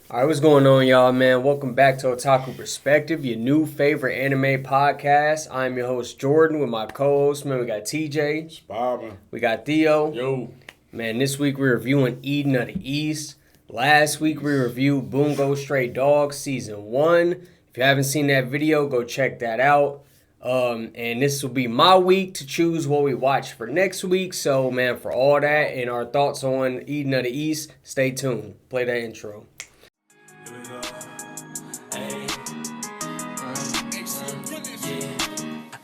All right, what's going on, y'all, man? Welcome back to Otaku Perspective, your new favorite anime podcast. I'm your host, Jordan, with my co-host, man. We got TJ. It's Bobbin. We got Theo. Yo. Man, this week we're reviewing Eden of the East. Last week we reviewed Bungo Stray Dogs Season 1. If you haven't seen that video, go check that out. And this will be my week to choose what we watch for next week. So, man, for all that and our thoughts on Eden of the East, stay tuned. Play that intro.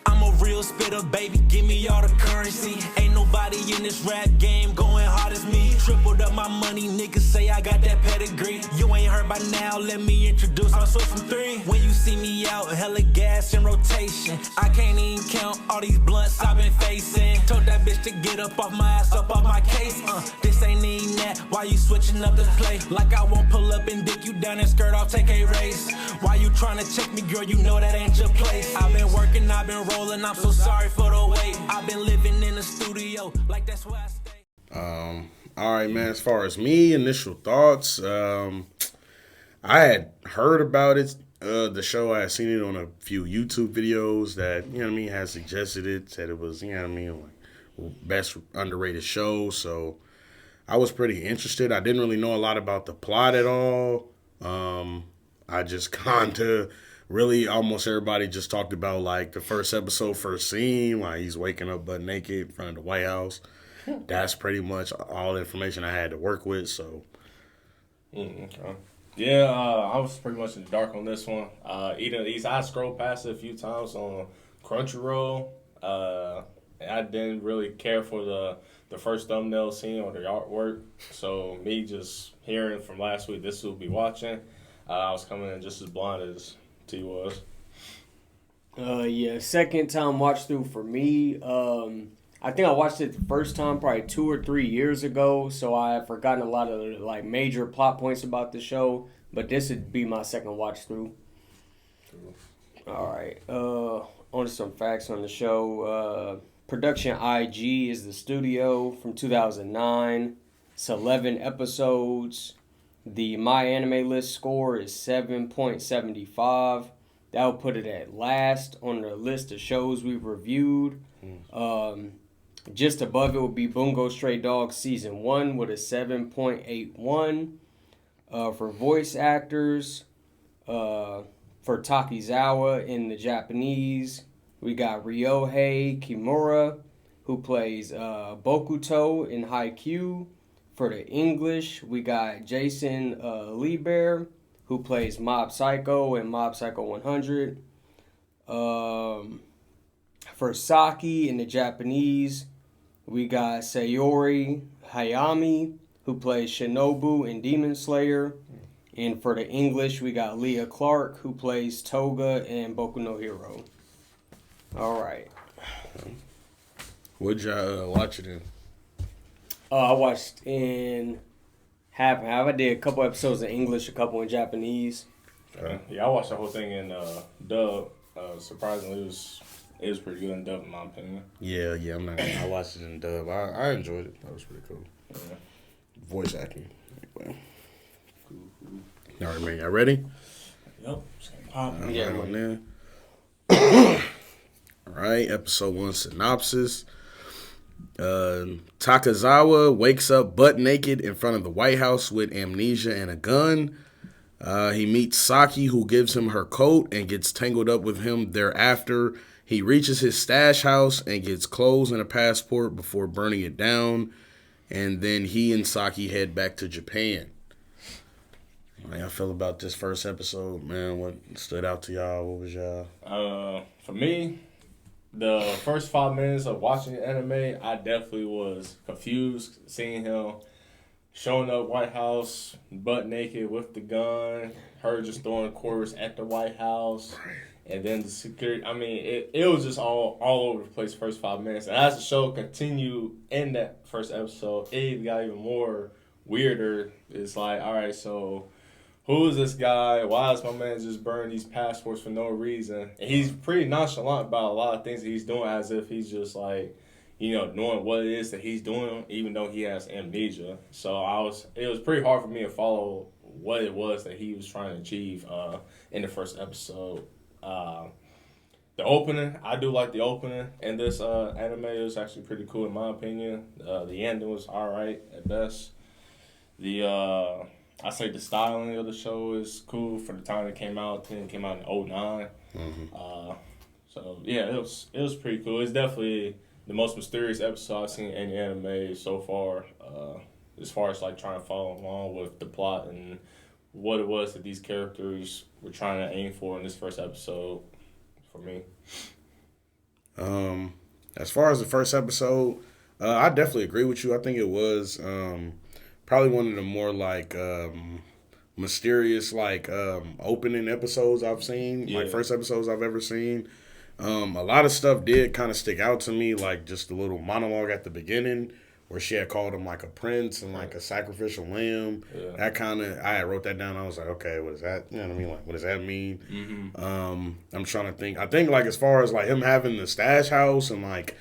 I'm a real spitter, baby, give me all the currency. Ain't nobody in this rap game going hard as me. Tripled up my money, niggas say I got that pedigree. You ain't heard by now, let me introduce, I'm switch from 3. When you see me out, hella gas in rotation. I can't even count all these blunts I've been facing. Told that bitch to get up off my ass, up off my case. This ain't even that, why you switching up the play? Like I won't pull up and dick you down and skirt off, take a race. Why you tryna check me, girl, you know that ain't your place. I've been working, I've been rolling, I'm so sorry for the wait. I've been living in the studio, like that's where I stay. All right, man. As far as me, initial thoughts, I had heard about it, the show. I had seen it on a few YouTube videos that, had suggested it, said it was, like best underrated show. So I was pretty interested. I didn't really know a lot about the plot at all. I just kind of really almost everybody just talked about like the first episode, first scene, like he's waking up butt naked in front of the White House. That's pretty much all the information I had to work with. So, okay. Yeah, I was pretty much in the dark on this one. Eden East, I scrolled past it a few times on Crunchyroll. I didn't really care for the first thumbnail scene or the artwork. So me just hearing from last week, this will be watching. I was coming in just as blind as T was. Yeah, second time watch through for me. I think I watched it the first time probably 2 or 3 years ago, so I have forgotten a lot of the, like major plot points about the show. But this would be my second watch through. All right. On to some facts on the show. Production IG is the studio from 2009. It's 11 episodes. The My Anime List score is 7.75. That will put it at last on the list of shows we've reviewed. Just above it would be Bungo Stray Dogs Season 1 with a 7.81. For voice actors, for Takizawa in the Japanese, we got Ryohei Kimura, who plays Bokuto in Haikyuu. For the English, we got Jason Lieber, who plays Mob Psycho in Mob Psycho 100. For Saki in the Japanese, we got Sayori Hayami, who plays Shinobu in Demon Slayer. And for the English, we got Leah Clark, who plays Toga in Boku no Hero. All right. what'd y'all watch it in? I watched in half and half. I did a couple episodes in English, a couple in Japanese. Yeah, I watched the whole thing in dub. Surprisingly, it was pretty good in dub in my opinion. Yeah, I watched it in dub. I enjoyed it. That was pretty cool. Yeah. Voice acting. Anyway. All right, man. Y'all ready? Yep. Yeah. Right, all right, episode 1 synopsis. Takazawa wakes up butt naked in front of the White House with amnesia and a gun. He meets Saki, who gives him her coat and gets tangled up with him thereafter. He reaches his stash house and gets clothes and a passport before burning it down. And then he and Saki head back to Japan. How y'all feel about this first episode, man? What stood out to y'all? What was y'all? For me, the first 5 minutes of watching the anime, I definitely was confused seeing him showing up White House butt naked with the gun, her just throwing quarters at the White House, and then the security. I mean, it was just all over the place first 5 minutes. And as the show continued in that first episode, it got even more weirder. It's like, all right, so who is this guy? Why is my man just burning these passports for no reason? And he's pretty nonchalant about a lot of things that he's doing as if he's just like, knowing what it is that he's doing, even though he has amnesia. So it was pretty hard for me to follow what it was that he was trying to achieve in the first episode. The opening, I do like the opening in this anime. It was actually pretty cool in my opinion. The ending was alright at best. I say the styling of the show is cool for the time it came out. It came out in 2009. Mm-hmm. So yeah, it was pretty cool. It's definitely the most mysterious episode I've seen in any anime so far. As far as like trying to follow along with the plot and what it was that these characters were trying to aim for in this first episode. For me. As far as the first episode, I definitely agree with you. I think it was probably one of the more like mysterious like opening episodes I've seen. Yeah. Like first episodes I've ever seen. A lot of stuff did kind of stick out to me, like just the little monologue at the beginning where she had called him like a prince and like a sacrificial lamb. Yeah. That kind of, I wrote that down. I was like, okay, what is that? You know what I mean? Like, what does that mean? Mm-hmm. I'm trying to think. I think like as far as like him having the stash house and like,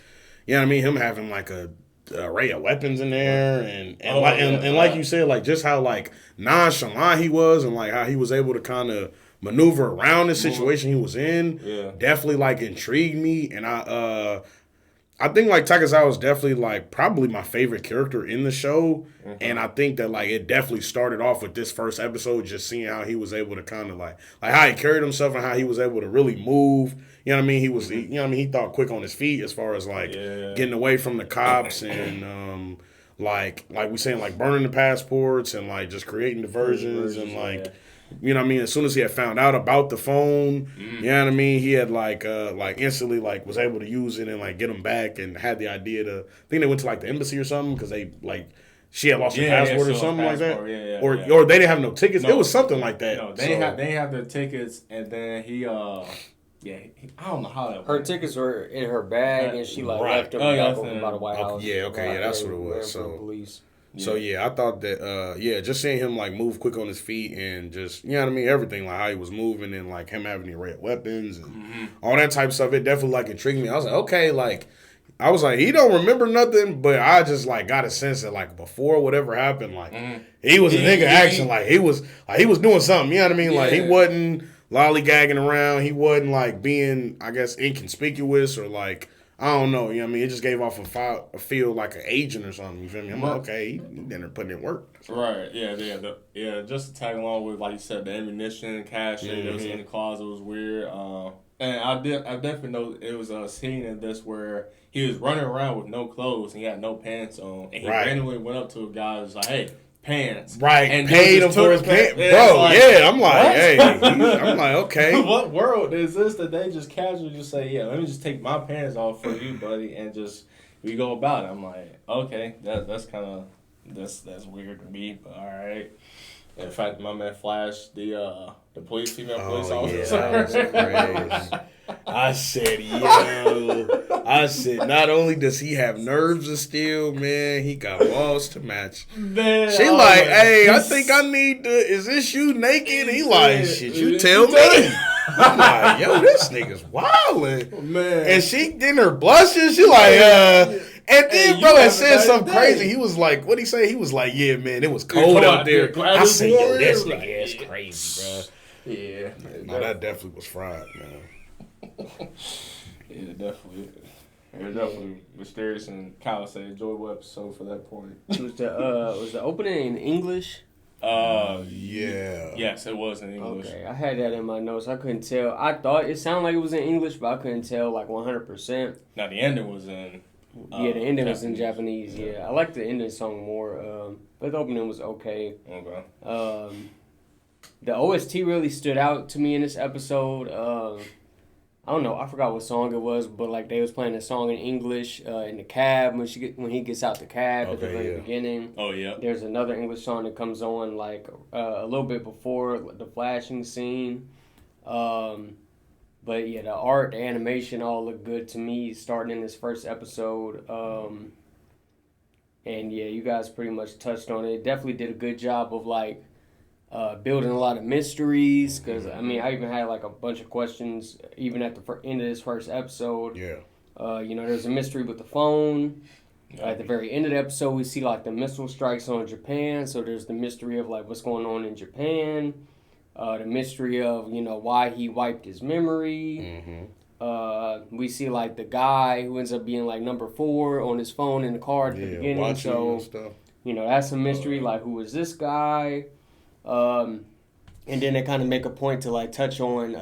you know what I mean? Him having like a array of weapons in there and like you said, like just how like nonchalant he was and like how he was able to kind of maneuver around the situation he was in. Yeah. Definitely like intrigued me. And I think like Takezawa is definitely like probably my favorite character in the show, and I think that like it definitely started off with this first episode, just seeing how he was able to kind of like how he carried himself and how he was able to really move. You know what I mean? He was, you know what I mean? He thought quick on his feet as far as like getting away from the cops and like we saying like burning the passports and like just creating diversions and like. Yeah. You know what I mean? As soon as he had found out about the phone, you know what I mean? He had like instantly like was able to use it and like get him back and had the idea to. I think they went to like the embassy or something because they like she had lost her passport or something like that, or they didn't have no tickets. No, it was something like that. No, they have their tickets and then he I don't know how that. Her tickets were in her bag and she like left them over by the White House. Yeah, okay, that's what it was. So. Police. So, I thought that, just seeing him, like, move quick on his feet and just, you know what I mean, everything, like, how he was moving and, like, him having the array of weapons and all that type of stuff, it definitely, like, intrigued me. I was like, okay, like, he don't remember nothing, but I just, like, got a sense that, like, before whatever happened, like, he was a nigga action, like, he was doing something, you know what I mean? Like, he wasn't lollygagging around, he wasn't, like, being, I guess, inconspicuous or, like, I don't know, you know what I mean? It just gave off a feel like an agent or something, you feel me? I'm like, okay, he didn't put in work. Right, yeah, just to tag along with, like you said, the ammunition, cash that was in the closet was weird. And I definitely know it was a scene in this where he was running around with no clothes and he had no pants on. And he randomly went up to a guy and was like, hey, pants. Right, and paid him for his pants. Bro, like, I'm like, what? Hey. I'm like, okay. What world is this that they just casually just say, yeah, let me just take my pants off for you, buddy, and just, we go about it. I'm like, okay, that's kind of, that's weird to me, but all right. In fact, my man Flash, the female police officer. Yeah, that was crazy. I said, not only does he have nerves of steel, man, he got balls to match. Man, she like, hey, I think I need to, is this you naked? He like, shit, you tell me. I'm like, yo, this nigga's wildin'. Man. And she in her blushes, she like, and then bro had said something crazy. He was like, what'd he say? He was like, yeah, man, it was cold out there. I said, yo, this nigga is crazy, bro. Yeah. No, that definitely was fried, man. Yeah, definitely. It was definitely mysterious and Kyle said enjoyable episode for that point. Was the opening in English? Yeah. Yes, it was in English. Okay, I had that in my notes. I couldn't tell. I thought it sounded like it was in English, but I couldn't tell like 100%. Now the ending was in. The ending Japanese. Was in Japanese. Yeah, I like the ending song more. But the opening was okay. Okay. The OST really stood out to me in this episode. I don't know. I forgot what song it was, but like they was playing a song in English in the cab when he gets out the cab at the very beginning. Oh yeah. There's another English song that comes on like a little bit before the flashing scene. But yeah, the art, the animation, all look good to me starting in this first episode. And yeah, you guys pretty much touched on it. Definitely did a good job of like. Building a lot of mysteries, because I mean I even had like a bunch of questions even at the end of this first episode. Yeah. There's a mystery with the phone. At the very end of the episode, we see like the missile strikes on Japan. So there's the mystery of like what's going on in Japan, the mystery of why he wiped his memory. We see like the guy who ends up being like number 4 on his phone in the car at the beginning. So that's a mystery. Like, who is this guy? And then they kind of make a point to like touch on,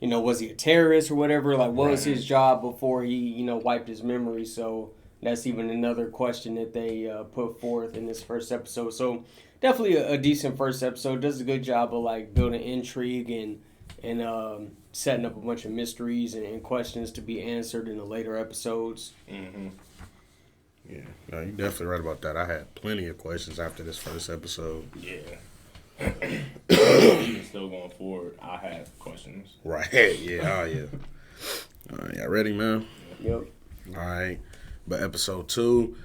was he a terrorist or whatever? Like, what was his job before he wiped his memory? So that's even another question that they put forth in this first episode. So definitely a decent first episode. Does a good job of like building intrigue and setting up a bunch of mysteries and questions to be answered in the later episodes. Mm-hmm. Yeah, no, you're definitely right about that. I had plenty of questions after this first episode. Yeah. Even still going forward, I have questions. Right, yeah, oh yeah. All right, y'all ready, man? Yep. All right, but episode 2,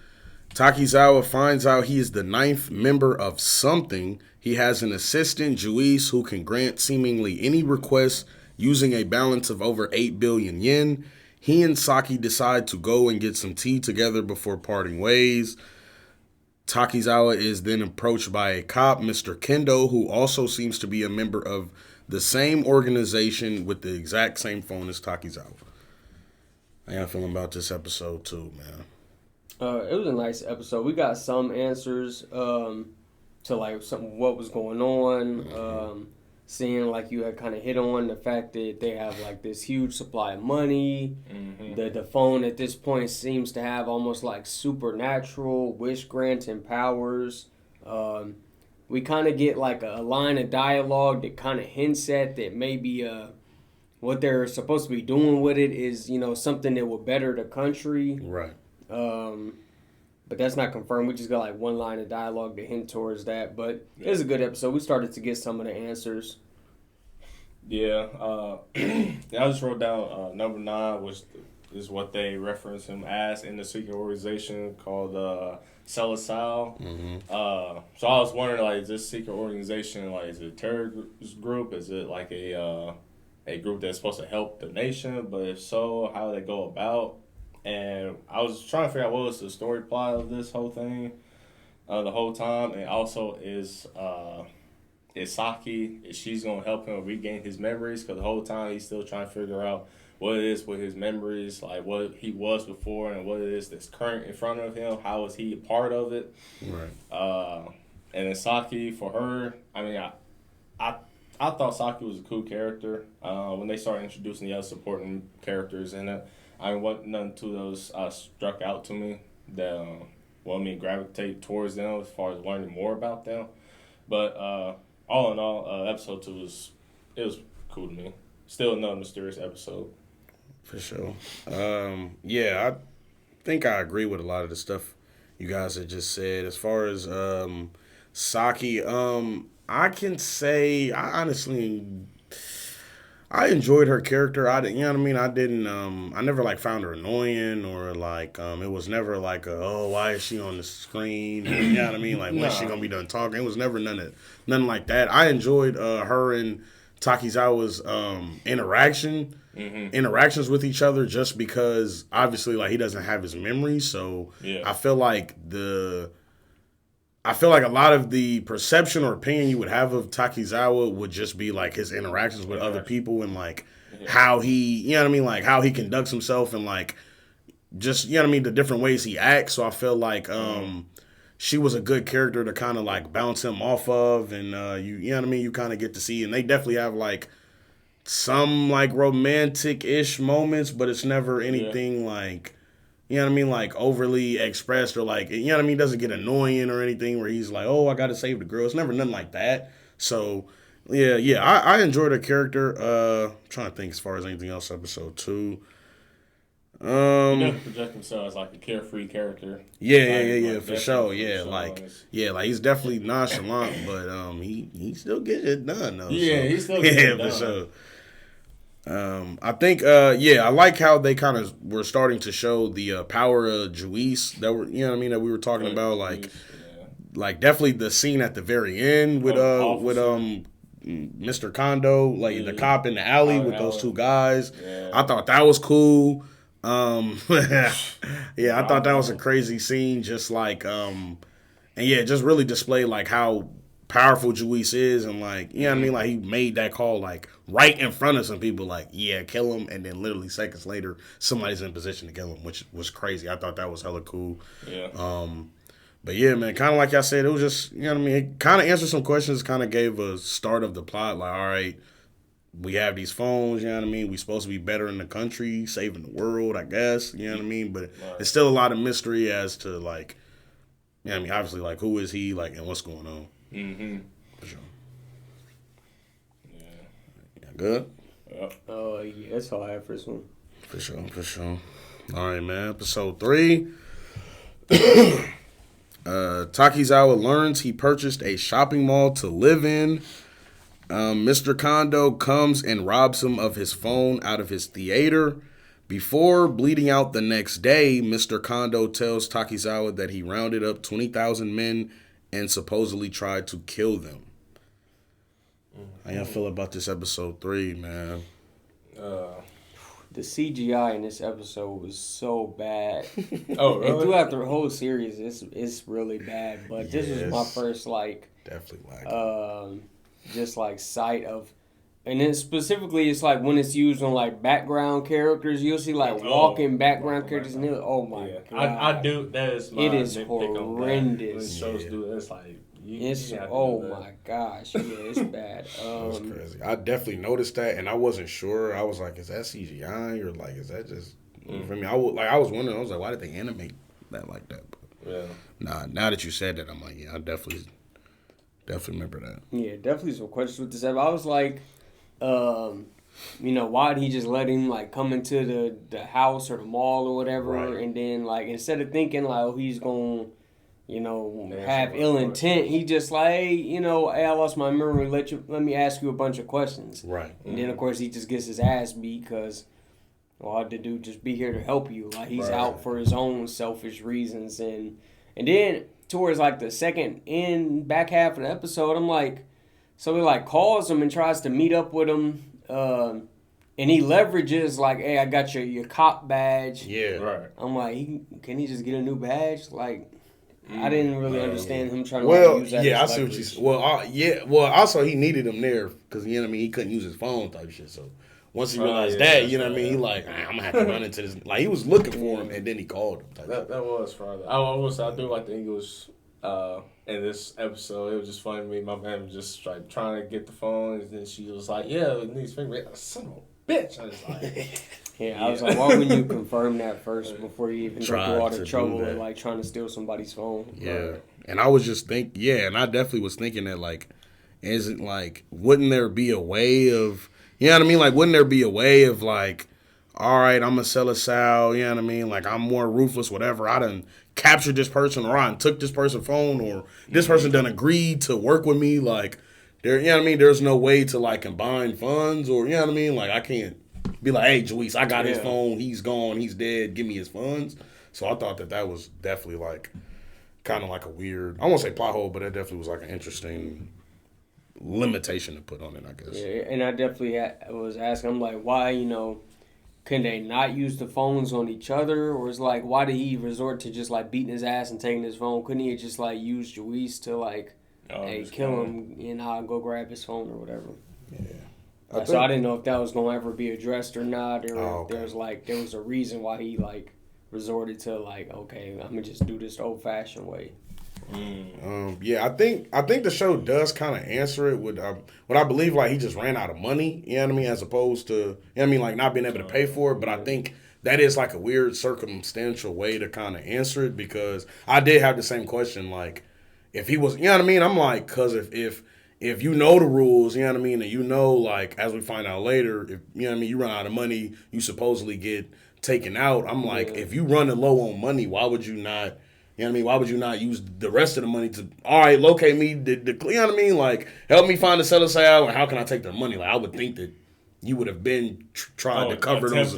Takizawa finds out he is the 9th member of something. He has an assistant, Juice, who can grant seemingly any request using a balance of over 8 billion yen. He and Saki decide to go and get some tea together before parting ways. Takizawa is then approached by a cop, Mr. Kendo, who also seems to be a member of the same organization with the exact same phone as Takizawa. How y'all feeling about this episode too, man? It was a nice episode. We got some answers to like what was going on. Seeing like you had kind of hit on the fact that they have like this huge supply of money. The phone at this point seems to have almost like supernatural wish granting powers. We kind of get like a line of dialogue that kind of hints at that maybe what they're supposed to be doing with it is something that will better the country. Right. But that's not confirmed. We just got like one line of dialogue to hint towards that. But it was a good episode. We started to get some of the answers. Yeah. I just wrote down number 9, which is what they reference him as in the secret organization called Celasal. So I was wondering, like, is this secret organization, like, is it a terrorist group? Is it like a group that's supposed to help the nation? But if so, how do they go about? And I was trying to figure out what was the story plot of this whole thing the whole time. And also, is Saki, is she's going to help him regain his memories? Because the whole time he's still trying to figure out what it is with his memories, like what he was before and what it is that's current in front of him. How is he a part of it? Right. And then Saki, for her, I mean, I thought Saki was a cool character. When they started introducing the other supporting characters in it, I mean, none of those struck out to me that wanted me to gravitate towards them as far as learning more about them. But all in all, episode 2 was cool to me. Still another mysterious episode. For sure. Yeah, I think I agree with a lot of the stuff you guys had just said. As far as Saki, I can say I honestly enjoyed her character. I didn't I never like found her annoying or like it was never like why is she on the screen? You know what I mean? Like when's she gonna be done talking? It was never nothing like that. I enjoyed her and Takizawa's interactions with each other just because obviously like he doesn't have his memory, so I feel like a lot of the perception or opinion you would have of Takizawa would just be like his interactions with other people and like how he, like how he conducts himself and like just, the different ways he acts. So I feel like she was a good character to kind of like bounce him off of and you kind of get to see. And they definitely have like some like romantic-ish moments, but it's never anything like... like overly expressed or like, doesn't get annoying or anything where he's like, oh, I got to save the girl. It's never nothing like that. So, I enjoyed her character. I'm trying to think as far as anything else, episode 2. He definitely project himself as like a carefree character. Yeah, for sure. Yeah, like he's definitely nonchalant, but he still gets it done though. Yeah, he still gets it done. For sure. I think, I like how they kind of were starting to show the power of Juice that were, that we were talking about, like definitely the scene at the very end with Mr. Kondo, like the cop in the alley with those two guys. Yeah. I thought that was cool. Yeah, I thought that was a crazy scene. Just like, and yeah, just really displayed like how powerful Juice is, and like, you know what I mean? Like he made that call like right in front of some people, like, yeah, kill him, and then literally seconds later, somebody's in position to kill him, which was crazy. I thought that was hella cool. Yeah. But yeah, man, kind of like I said, it was just, you know what I mean? It kind of answered some questions, kind of gave a start of the plot. Like, all right, we have these phones, you know what I mean? We supposed to be better in the country, saving the world, I guess, you know what I mean? But it's still a lot of mystery as to, like, you know what I mean? Obviously, like, who is he, like, and what's going on. Mm-hmm. For sure. Yeah. Good? Oh, yeah, that's all I have for this one. For sure. All right, man. Episode 3. Takizawa learns he purchased a shopping mall to live in. Mr. Kondo comes and robs him of his phone out of his theater. Before bleeding out the next day, Mr. Kondo tells Takizawa that he rounded up 20,000 men and supposedly tried to kill them. How y'all feel about this episode 3, man? The CGI in this episode was so bad. Oh, really? And throughout the whole series, it's really bad. But this was my first, like, definitely like just like sight of, and then specifically, it's like when it's used on like background characters, you'll see like walking background characters, and oh my god, I do. That is my it is nitpick on that. horrendous. When shows do it, it's like It's oh my gosh, yeah, it's bad. That's crazy. I definitely noticed that, and I wasn't sure. I was like, "Is that CGI or like is that just for me?" I was wondering. I was like, "Why did they animate that like that?" But nah. Now that you said that, I'm like, "Yeah, I definitely remember that." Yeah, definitely some questions with this. I was like, why did he just let him like come into the house or the mall or whatever, Right. and then like instead of thinking like, oh, he's gonna have ill intent. He just like, hey, I lost my memory. Let me ask you a bunch of questions. Right. And then of course he just gets his ass beat because, well, the dude just be here to help you. Like he's out for his own selfish reasons. And then towards like the second back half of the episode, I'm like, so he like calls him and tries to meet up with him. And he leverages like, hey, I got your cop badge. Yeah. Right. I'm like, can he just get a new badge? Like. I didn't really understand him trying to use that. Yeah, I see what you said. Well, also he needed him there because he couldn't use his phone type shit. So once he realized that, you know what I mean, he like, I'm gonna have to run into this. Like he was looking for him, and then he called him. That was Friday. I do like the English in this episode. It was just funny to me. My man was just like trying to get the phone, and then she was like, "Yeah, it needs fingerprint." Son of a bitch! I was like. Yeah, I was like, why wouldn't you confirm that first before you even go through all the trouble of like trying to steal somebody's phone? Yeah, right. And I was just and I definitely was thinking that like, isn't like, wouldn't there be a way of, you know what I mean? Like, wouldn't there be a way of like, all right, I'm gonna sell a sow, you know what I mean? Like, I'm more ruthless, whatever. I done captured this person, or I done took this person's phone, or this person done agreed to work with me. Like, you know what I mean? There's no way to like combine funds, or you know what I mean? Like, I can't be like, hey, Juice, I got his phone. He's gone. He's dead. Give me his funds. So I thought that was definitely like kind of like a weird, I won't say plot hole, but it definitely was like an interesting limitation to put on it, I guess. Yeah, and I definitely was asking, I'm like, why, can they not use the phones on each other? Or it's like, why did he resort to just like beating his ass and taking his phone? Couldn't he just like use Juice to like, hey, kill him and I'll go grab his phone or whatever? Yeah. So I didn't know if that was gonna ever be addressed or not, or if there was a reason why he like resorted to like, okay, I'm gonna just do this the old fashioned way. Yeah, I think the show does kind of answer it with what I believe, like he just ran out of money, you know what I mean, as opposed to, you know what I mean, like not being able to pay for it. But I think that is like a weird circumstantial way to kind of answer it, because I did have the same question, like if he was, you know what I mean, I'm like, because if you know the rules, you know what I mean, and you know, like, as we find out later, if, you know what I mean, you run out of money, you supposedly get taken out. I'm like, if you running low on money, why would you not, you know what I mean, why would you not use the rest of the money to, all right, locate me, you know what I mean, like, help me find the seller sale, and how can I take their money? Like, I would think that you would have been trying to cover those,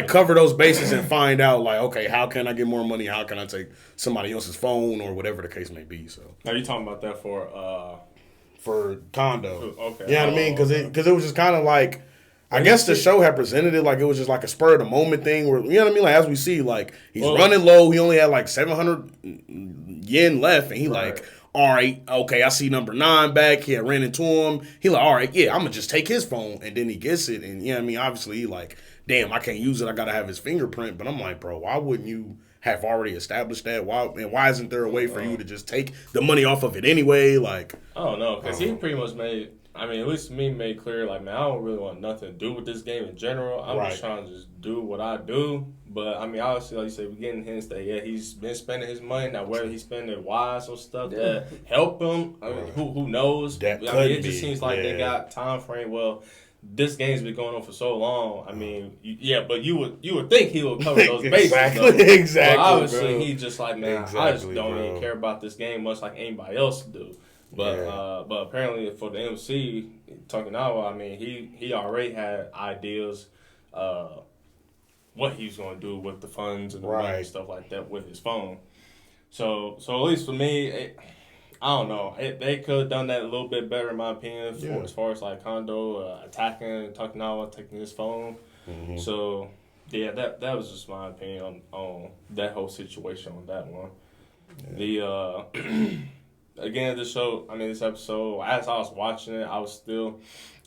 cover those bases and find out, like, okay, how can I get more money? How can I take somebody else's phone or whatever the case may be? So, are you talking about that for Kondo? Okay. You know what I mean? Because it was just kind of like, I guess the show had presented it like it was just like a spur of the moment thing where, you know what I mean? Like, as we see, like, he's running low. He only had like 700 yen left. And he like, all right, okay, I see number 9 back. He had ran into him. He like, all right, yeah, I'm going to just take his phone. And then he gets it. And, you know what I mean? Obviously, he like, damn, I can't use it. I got to have his fingerprint. But I'm like, bro, why wouldn't you have already established that? Why isn't there a way for you to just take the money off of it anyway? Like, I don't know, because he pretty much made, I mean, at least to me, made clear, like, man, I don't really want nothing to do with this game in general. I'm just trying to just do what I do. But, I mean, obviously, like you said, we're getting hints that, yeah, he's been spending his money. Now, whether he's spending it wise or stuff that help him, I mean, who knows? That I mean, it just seems like they got time frame. Well, this game's been going on for so long. I mean, but you would think he would cover those bases. Exactly. But obviously, he just like, man, I just don't bro. even care about this game much like anybody else do. But but apparently for the MC Tokunawa, I mean, he already had ideas what he's going to do with the funds and the money and stuff like that with his phone. So at least for me, I don't know. They could have done that a little bit better, in my opinion, as far as like Kondo attacking Tokunawa, taking his phone. Mm-hmm. So, yeah, that was just my opinion on that whole situation on that one. Yeah. The again, this episode, as I was watching it, I was still,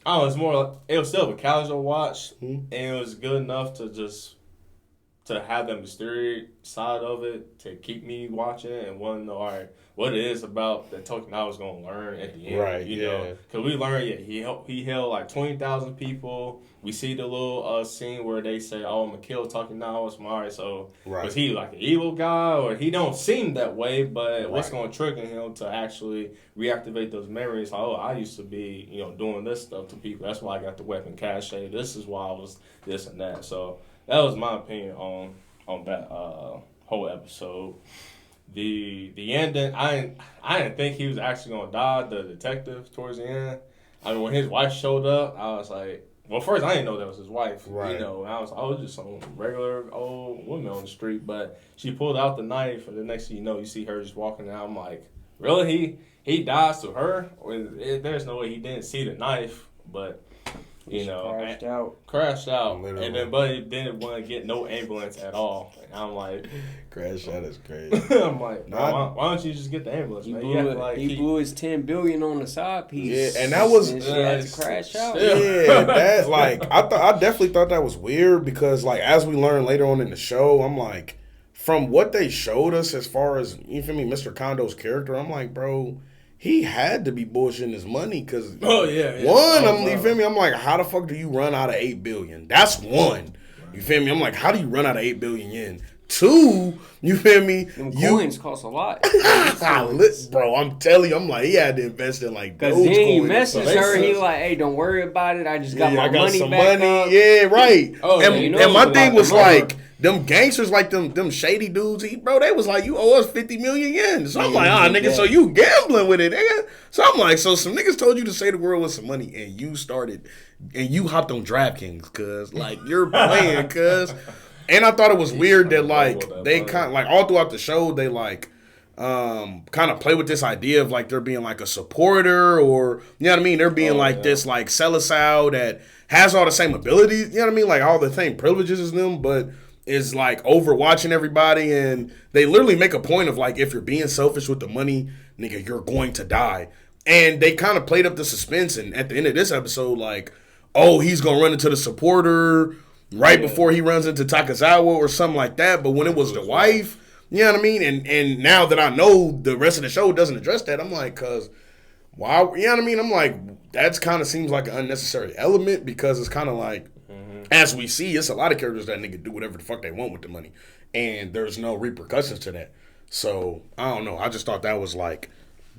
I don't know, it was still a casual watch, and it was good enough to have the mysterious side of it to keep me watching and want to know, all right, what it is about that Tokunawa was going to learn at the end. You know, because we learned, he held like 20,000 people. We see the little scene where they say, oh, I'm going to kill Tokunawa. All right, so was he like an evil guy? Or he don't seem that way, but what's going to trigger him to actually reactivate those memories? Like, oh, I used to be, doing this stuff to people. That's why I got the weapon cache. This is why I was this and that. So that was my opinion on that whole episode. The ending, I didn't think he was actually gonna die, the detective, towards the end. I mean, when his wife showed up, I was like, well, first I didn't know that was his wife. Right. And I was like, oh, just some regular old woman on the street. But she pulled out the knife, and the next thing you know, you see her just walking out. I'm like, really? He dies to her? Or there's no way he didn't see the knife, but crashed out, literally. And then Buddy didn't want to get no ambulance at all. And I'm like, crashed out is crazy. I'm like, why don't you just get the ambulance, man? He blew his $10 billion on the side piece. Yeah, and that was she had to crash out. Yeah, that I definitely thought that was weird because like as we learned later on in the show, I'm like, from what they showed us as far as Mr. Kondo's character, I'm like, bro, he had to be bullshitting his money because you feel me? I'm like, how the fuck do you run out of 8 billion? That's one. You feel me? I'm like, how do you run out of 8 billion yen? 2, you feel me? Them coins cost a lot. Bro, I'm telling you, I'm like, he had to invest in like those coins. Because then he messaged her, he like, hey, don't worry about it. I just got my money some back money. up. Yeah, right. And my thing was like, them gangsters, like them shady dudes, they was like, you owe us 50 million yen. So I'm like, nigga, so you gambling with it, nigga. So I'm like, so some niggas told you to save the world with some money, and you hopped on DraftKings, cuz, like, you're playing, cuz. And I thought it was weird that, like, they kind of, like, all throughout the show, they, like, kind of play with this idea of, like, there being, like, a supporter or, you know what I mean? There being, this, like, Selisao that has all the same abilities, you know what I mean? Like, all the same privileges as them, but is like overwatching everybody, and they literally make a point of like, if you're being selfish with the money, nigga, you're going to die. And they kind of played up the suspense, and at the end of this episode, like, oh, he's gonna run into the supporter right before he runs into Takazawa or something like that. But when it was the wife, you know what I mean? And now that I know the rest of the show doesn't address that, I'm like, cause why? You know what I mean? I'm like, that's kind of seems like an unnecessary element because it's kind of like, as we see, it's a lot of characters that nigga do whatever the fuck they want with the money. And there's no repercussions to that. So, I don't know. I just thought that was, like,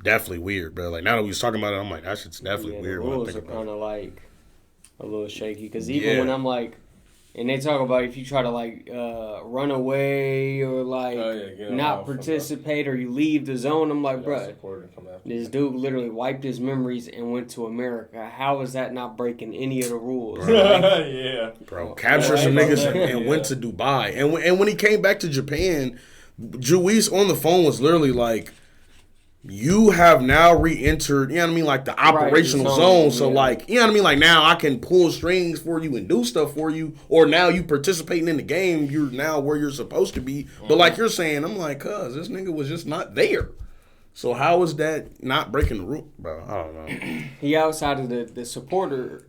definitely weird, bro. Like, now that we was talking about it, I'm like, that shit's definitely weird. The rules are kind of, like, a little shaky. Because even when I'm, like, and they talk about if you try to, like, run away or, like, not participate or you leave the zone, I'm like, bro, this dude literally wiped his memories and went to America. How is that not breaking any of the rules? Bro, captured some niggas and went to Dubai. And when he came back to Japan, Juice on the phone was literally like, you have now re-entered, you know what I mean, like the operational zone. So like, you know what I mean, like now I can pull strings for you and do stuff for you, or now you participating in the game, you're now where you're supposed to be. But like you're saying, I'm like, cuz this nigga was just not there. So how is that not breaking the rule, bro? I don't know. He outside of the supporter.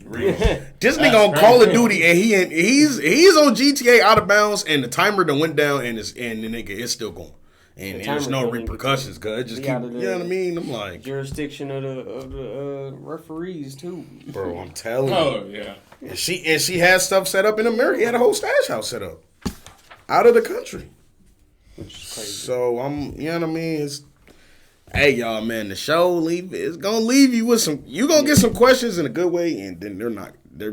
This nigga on Call of Duty and he's on GTA out of bounds and the timer done went down and the nigga is still going. And there's no repercussions, cuz it just keep, you know what I mean? I'm like jurisdiction of the referees too. Bro, I'm telling you. Oh yeah. And she had stuff set up in America. He had a whole stash house set up out of the country. Which is crazy. So I'm, you know what I mean? Hey y'all, man, the show it's gonna leave you with some. You gonna get some questions in a good way, and then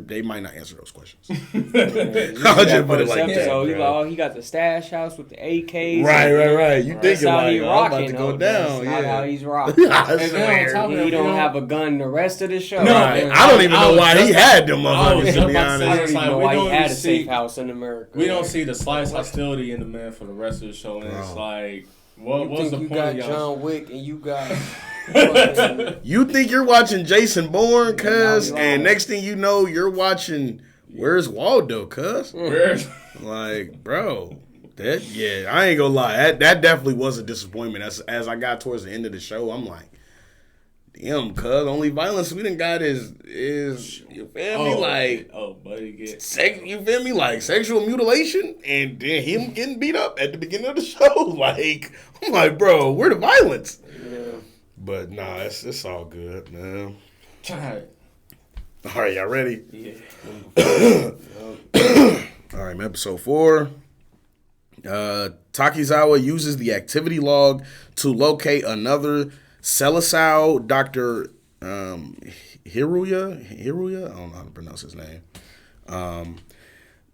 they might not answer those questions. I'll just put it like that. He got the stash house with the AKs. Right. You thinking like he I'm about to go down? That's not how he's rocking. He don't have a gun the rest of the show. No, I don't even know why he had them motherfuckers. To be honest, I don't even know why he had a safe house in America. We don't see the slightest hostility in the man for the rest of the show, and it's like. What was the point? You got John Wick and you got. You think you're watching Jason Bourne, cuz, and next thing you know, you're watching Where's Waldo, cuz? Like, bro, I ain't gonna lie, that definitely was a disappointment. As I got towards the end of the show, I'm like, damn, cuz, only violence we done got is you feel me, like, buddy, you feel me, like sexual mutilation, and then him getting beat up at the beginning of the show. Like, I'm like, bro, where the violence? Yeah. But nah, it's all good, man. All right, y'all ready? Yeah. All right, episode 4. Takizawa uses the activity log to locate another Selisao, Dr. Hiruya? I don't know how to pronounce his name.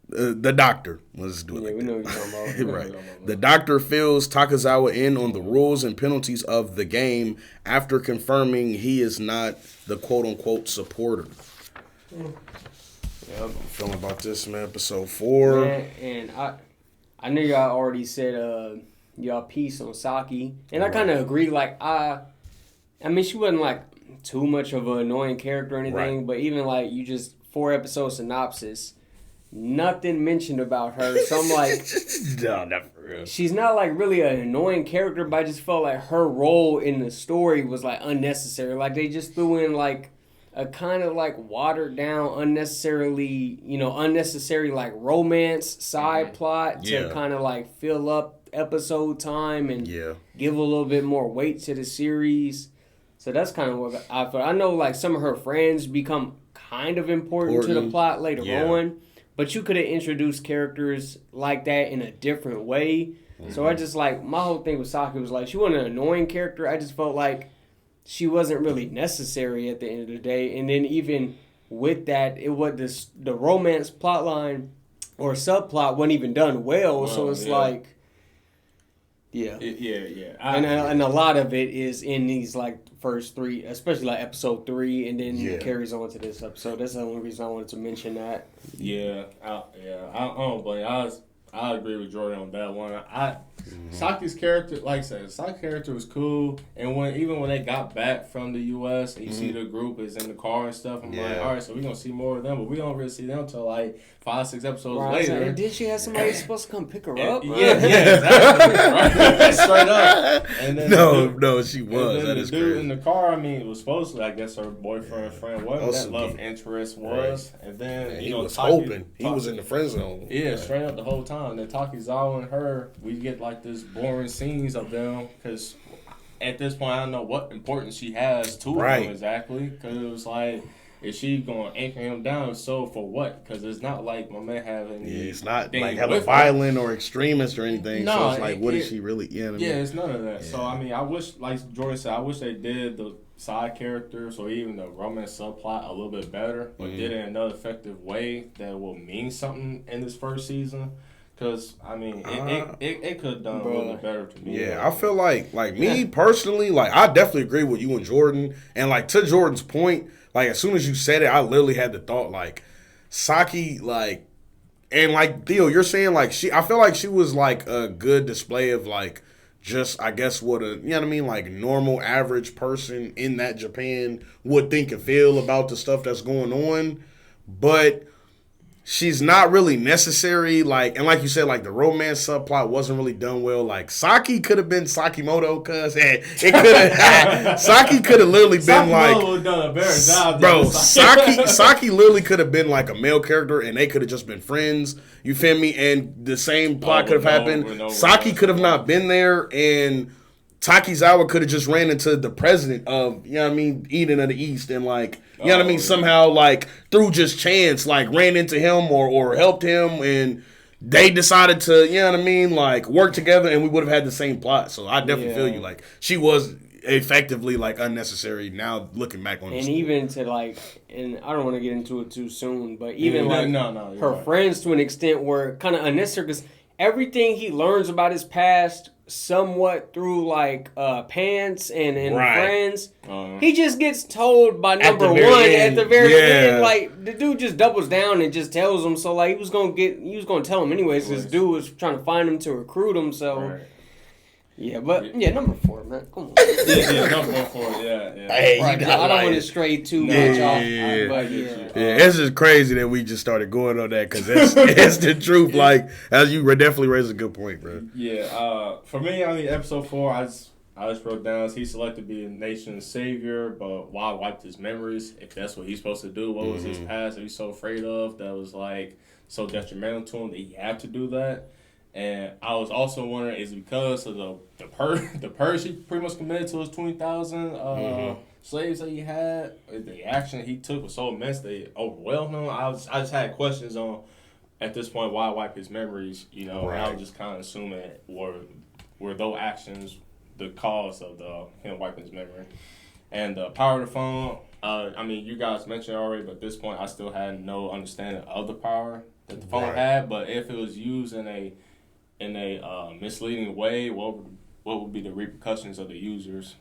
The doctor. Let's do it like we that. know what you're talking about. Right. The doctor fills Takizawa in on the rules and penalties of the game after confirming he is not the quote-unquote supporter. I'm feeling about this, man. Episode 4. Man, and I know y'all already said y'all piece on Saki, and I kind of agree. Like I mean, she wasn't like too much of an annoying character or anything, right. But even like you just 4-episode synopsis, nothing mentioned about her. So I'm like, no, not for real. She's not like really an annoying character, but I just felt like her role in the story was like unnecessary. Like they just threw in like a kind of like watered down, unnecessary like romance side plot to kind of like fill up episode time and give a little bit more weight to the series. So that's kind of what I thought. I know like some of her friends become kind of important to the plot later on, but you could have introduced characters like that in a different way. Mm-hmm. So I just like, my whole thing with Saki was like, she wasn't an annoying character. I just felt like she wasn't really necessary at the end of the day. And then even with that, it was the romance plot line or subplot wasn't even done well. So it's like, and a lot of it is in these like first 3, especially like episode 3, and then it carries on to this episode. That's the only reason I wanted to mention that. I agree with Jordan on that one. Saki's character, like I said, Saki's character was cool, and even when they got back from the U.S. and you see the group is in the car and stuff, I'm like, all right, so we're gonna see more of them, but we don't really see them until like 5-6 episodes later. And did she have somebody supposed to come pick her up? Exactly. Right? Straight up. And then no, she was. That is dude crazy. in the car, I mean, it was supposed to, I guess, her boyfriend, friend, whatever that love interest was, and then he was hoping he was in the friend zone. Yeah, straight up the whole time. And then Takizawa and her, we get like this boring scenes of them because at this point I don't know what importance she has to him exactly, because it was like, is she going to anchor him down? So for what? Because it's not like my man having it's not like hella violent or extremist or anything. No, so it's like, what is she really? It's none of that. Yeah. So I mean, I wish, like Jordan said, I wish they did the side characters or even the romance subplot a little bit better, but did it in another effective way that will mean something in this first season. Because, I mean, it could have done a little bit better to me. Yeah, I feel like me personally, like, I definitely agree with you and Jordan. And, like, to Jordan's point, like, as soon as you said it, I literally had the thought, like, Saki, like, and, like, Theo, you're saying, like, I feel like she was, like, a good display of, like, just, I guess, what a, you know what I mean, like normal average person in that Japan would think and feel about the stuff that's going on. But she's not really necessary. Like, and like you said, like the romance subplot wasn't really done well. Like Saki could have been Sakimoto, cause it could have Saki could have literally been like, done a better job, bro. Saki literally could have been like a male character, and they could have just been friends. You feel me? And the same plot could have happened. Saki could have not been there, and Takizawa could have just ran into the president of, you know what I mean, Eden of the East, and like, you know what I mean, somehow like through just chance, like ran into him or helped him, and they decided to, you know what I mean, like work together, and we would have had the same plot. So I definitely feel you. Like she was effectively like unnecessary now looking back on and this. Even to like, and I don't want to get into it too soon, but even no, her friends to an extent were kind of unnecessary because everything he learns about his past somewhat through like pants and friends, he just gets told by number one at the very end. Like the dude just doubles down and just tells him. So like he was gonna tell him anyways. This dude was trying to find him to recruit him. So yeah, but number 4, man, come on. Number 4, yeah. Hey, I don't want to stray too much off, but it's just crazy that we just started going on that because it's the truth. Like, as you definitely raised a good point, bro. Yeah, for me, I mean, episode 4, I just wrote down he selected to be a nation's savior, but why wiped his memories? If that's what he's supposed to do, what was his past that he's so afraid of that was like so detrimental to him that he had to do that? And I was also wondering, is it because of the purge he pretty much committed to his 20,000 slaves that he had? The action he took was so immense they overwhelmed him. I just had questions on, at this point, why wipe his memories? You know, and I was just kind of assuming were those actions the cause of him wiping his memory. And the power of the phone, I mean, you guys mentioned it already, but at this point, I still had no understanding of the power that the phone had. But if it was used in a misleading way, what would be the repercussions of the users?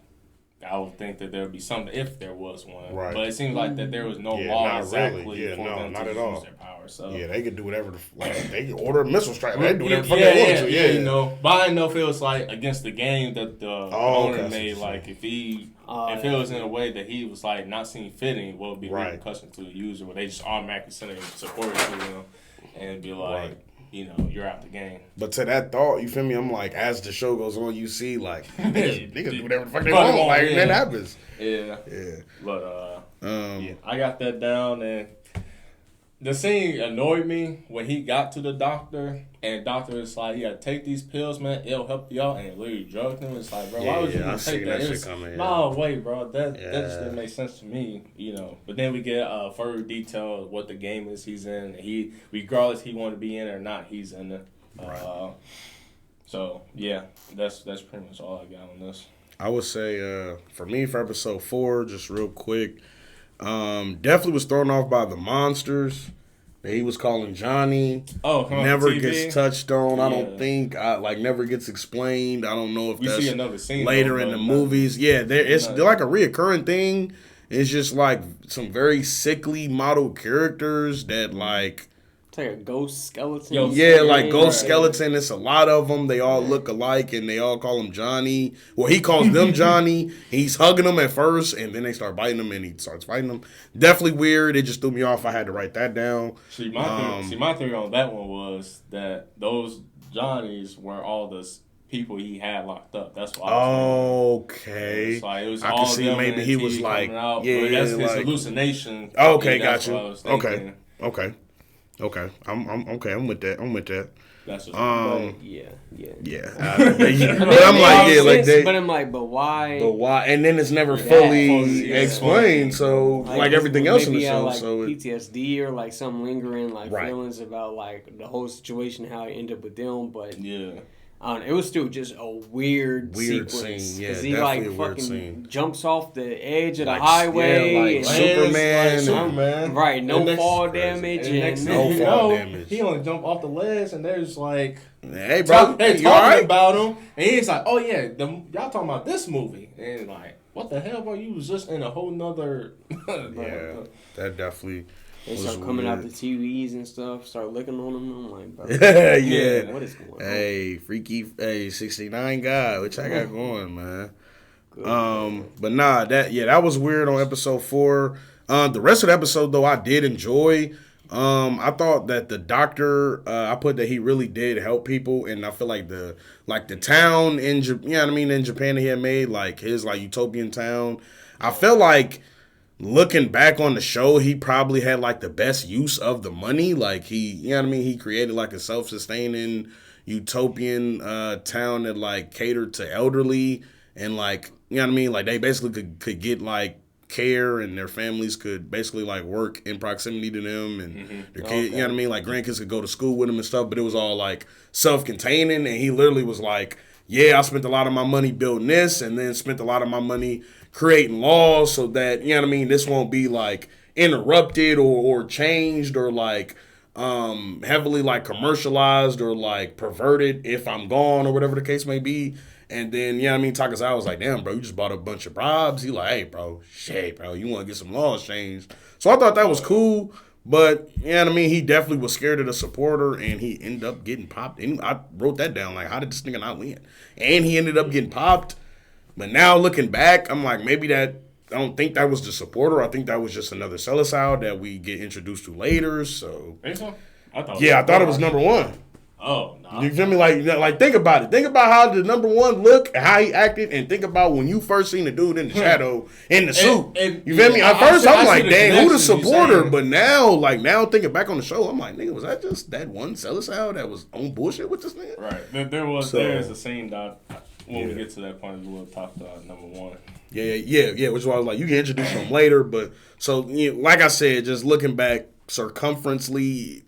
I would think that there would be something if there was one. Right. But it seems like that there was no law exactly for them to use their power. So they could do whatever. They could order a missile strike. They do whatever they want to. Yeah, you know. But I didn't know if it was like against the game that the owner made. Like if it was in a way that he was like not seeing fitting, what would be the repercussions to the user? Where they just automatically send a supporter to them and be like. You know, you're out the game. But to that thought, you feel me? I'm like, as the show goes on, you see, like, niggas do whatever the fuck they want. Like, that happens. Yeah. But, I got that down, and the scene annoyed me when he got to the doctor, and the doctor was like, you gotta take these pills, man, it'll help you out, and it literally drugged him. It's like, bro, why would you take that? Shit coming, no way, bro, that just didn't make sense to me, you know. But then we get further detail of what the game is he's in. He, regardless he wanted to be in it or not, he's in it. So, yeah, that's pretty much all I got on this. I would say, for me, for episode 4, just real quick, definitely was thrown off by the monsters that he was calling Johnny. Never gets touched on. I don't think. Never gets explained. I don't know if that's see another scene later in the movies. Yeah, they're like a reoccurring thing. It's just like some very sickly model characters that like. It's like a ghost skeleton. Ghost skeleton. It's a lot of them. They all look alike, and they all call him Johnny. Well, he calls them Johnny. He's hugging them at first, and then they start biting him, and he starts fighting them. Definitely weird. It just threw me off. I had to write that down. My theory on that one was that those Johnnies were all the people he had locked up. That's why. Okay. It was I all can see maybe he was like, that's his hallucination. Okay, got you. Okay. I'm okay. I'm with that. That's just But I'm like, but why? And then it's never fully explained. So like everything else in the show, like so PTSD or like some lingering feelings about like the whole situation, how it ended up with them. But it was still just a weird sequence. Scene. Yeah, he like fucking jumps off the edge of the highway. Like Superman. Right, no fall damage. He only jumped off the ledge, and there's like, hey, bro, they talking about him, and he's like, oh yeah, y'all talking about this movie, and like, what the hell, bro? You was just in a whole nother. That definitely. They start coming out the TVs and stuff, start looking on them. I'm like, bro, yeah. what is going on? Hey, freaky, 69 guy, which I got going, man. But nah, that was weird on episode 4. The rest of the episode though, I did enjoy. I thought that the doctor, I put that he really did help people, and I feel like the town in in Japan that he had made, like his like utopian town. I felt like looking back on the show, he probably had like the best use of the money. Like he created like a self-sustaining utopian town that like catered to elderly and like like they basically could get like care and their families could basically like work in proximity to them and their kids, like grandkids could go to school with them and stuff, but it was all like self-containing, and he literally was like, yeah, I spent a lot of my money building this and then spent a lot of my money creating laws so that, this won't be like interrupted or changed or like heavily like commercialized or like perverted if I'm gone or whatever the case may be. And then, Takasawa was like, damn, bro, you just bought a bunch of bribes. He like, hey, bro, shit, bro, you want to get some laws changed. So I thought that was cool. But, he definitely was scared of the supporter, and he ended up getting popped. And I wrote that down, like, how did this nigga not win? And he ended up getting popped. But now looking back, I'm like, I don't think that was the supporter. I think that was just another Celestial that we get introduced to later. So, think so? I thought it was number 1. Oh, no. You feel me? Like think about it. Think about how the number 1 look and how he acted, and think about when you first seen the dude in the shadow in the suit. You feel me? At first, I'm like, dang, who the supporter? But now thinking back on the show, I'm like, nigga, was that just that one Celestial that was on bullshit with this nigga? Right. There is a scene that when we get to that point, we'll talk about number 1. Yeah. Which is why I was like, you can introduce him later, but so like I said, just looking back, circumvently,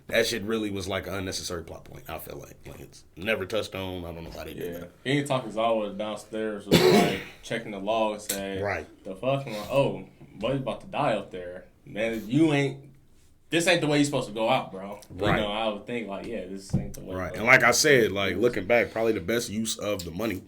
that shit really was like an unnecessary plot point. I feel like it's never touched on. I don't know why they did that. Any Takasawa downstairs was like checking the log, saying, right, the fuck, I'm like, oh, buddy's about to die up there, man. This ain't the way you're supposed to go out, bro. Right. I would think like, yeah, this ain't the way. Right, and like I said, like looking back, probably the best use of the money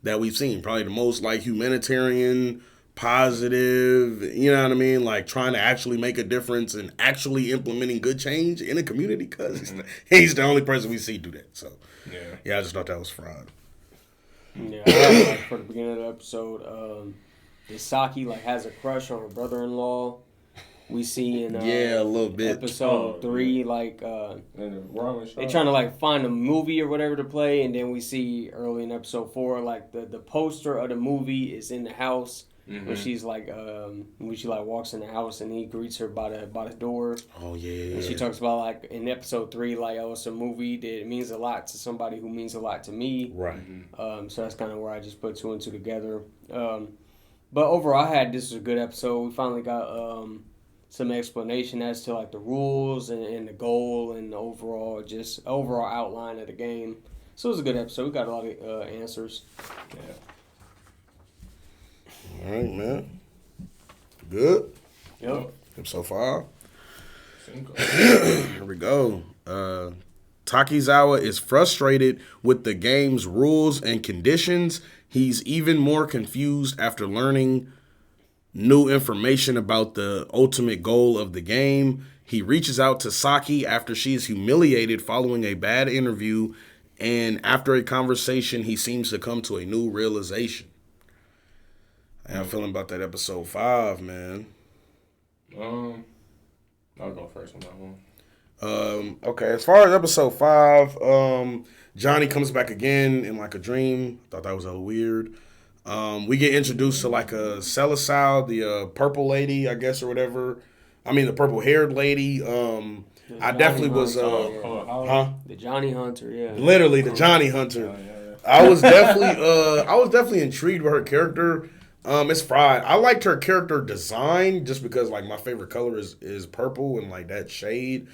that we've seen. Probably the most like humanitarian, positive, like trying to actually make a difference and actually implementing good change in a community, because he's the only person we see do that. So I just thought that was fraud. Yeah, I like for the beginning of the episode, Isaki like has a crush on her brother-in-law. We see in a little bit episode 3 like they trying to like find a movie or whatever to play, and then we see early in episode 4 like the poster of the movie is in the house. When she's like, when she like walks in the house and he greets her by the door. Oh yeah. And she talks about like in episode 3, like, oh, it's a movie that means a lot to somebody who means a lot to me. Right. So that's kind of where I just put 2 and 2 together. But overall, this was a good episode. We finally got some explanation as to like the rules and the goal and the overall outline of the game. So it was a good episode. We got a lot of answers. Yeah. All right, man. Good? Yep. So far. Here we go. Takizawa is frustrated with the game's rules and conditions. He's even more confused after learning new information about the ultimate goal of the game. He reaches out to Saki after she is humiliated following a bad interview, and after a conversation, he seems to come to a new realization. How I'm feeling about that episode 5, man. I'll go first on that one. Okay, as far as episode 5, Johnny comes back again in like a dream. Thought that was a little weird. We get introduced to like a Celestial, the purple lady, I guess, or whatever. I mean, the purple-haired lady. I definitely was, the Johnny Hunter, yeah. Literally, the Johnny Hunter. I was definitely intrigued with her character. It's fried. I liked her character design just because like my favorite color is purple and like that shade.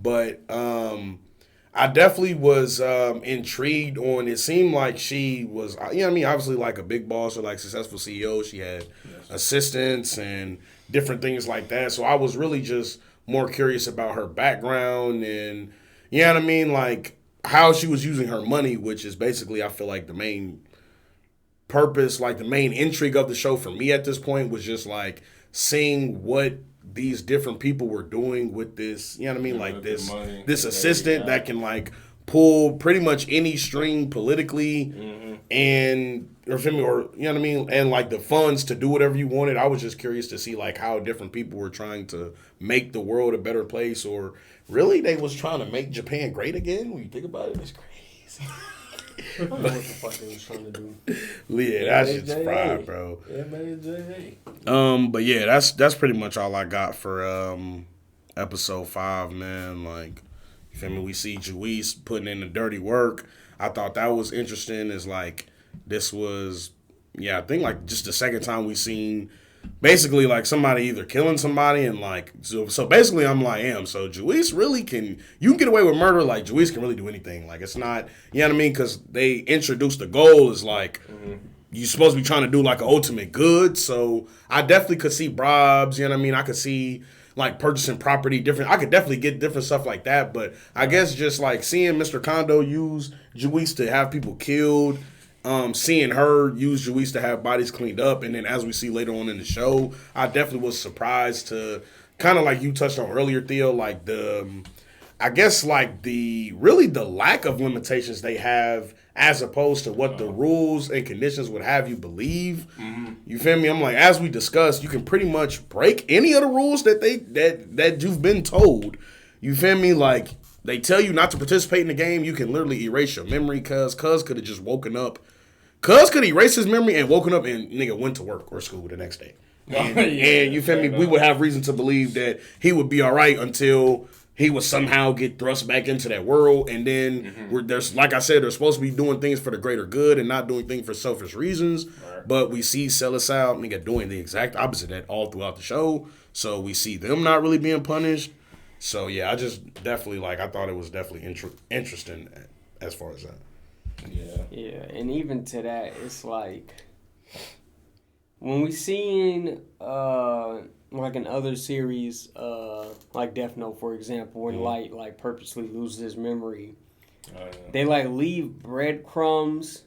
But I definitely was intrigued on. It seemed like she was, obviously like a big boss or like successful CEO. She had assistants and different things like that. So I was really just more curious about her background and like how she was using her money, which is basically I feel like the main purpose, like the main intrigue of the show for me at this point was just like seeing what these different people were doing with this, you know what I mean? Like this money, assistant that can like pull pretty much any string politically and or you know what I mean, and like the funds to do whatever you wanted. I was just curious to see like how different people were trying to make the world a better place, or really they was trying to make Japan great again. When you think about it, it's crazy. I don't know what the fuck they was trying to do. Yeah, that shit's fried, bro. But yeah, that's pretty much all I got for episode 5, man. Like, you feel me? We see Juice putting in the dirty work. I thought that was interesting. Is like this was, I think like just the second time we seen basically like somebody either killing somebody and like so basically I'm like, so Juice really you can get away with murder. Like Juice can really do anything. Like it's not, you know what I mean? Because they introduced the goal is like you're supposed to be trying to do like an ultimate good. So I definitely could see bribes. You know what I mean? I could see like purchasing property different. I could definitely get different stuff like that. But I guess just like seeing Mr. Kondo use Juice to have people killed. Seeing her use Juice to have bodies cleaned up, and then as we see later on in the show, I definitely was surprised to kind of like you touched on earlier, Theo, like I guess like the lack of limitations they have as opposed to what the rules and conditions would have you believe. You feel me? I'm like, as we discussed, you can pretty much break any of the rules that you've been told. You feel me? Like they tell you not to participate in the game, you can literally erase your memory. Cuz could have just woken up. Cuz could erase his memory and woken up and nigga went to work or school the next day. And you feel me? We would have reason to believe that he would be all right until he would somehow get thrust back into that world. And then there's, like I said, they're supposed to be doing things for the greater good and not doing things for selfish reasons. Right. But we see Celestial nigga doing the exact opposite of that all throughout the show. So we see them not really being punished. So yeah, I just definitely I thought it was definitely interesting as far as that. Yeah, and even to that, it's like when we seen like in other series, like Death Note, for example, when Light like purposely loses his memory, they like leave breadcrumbs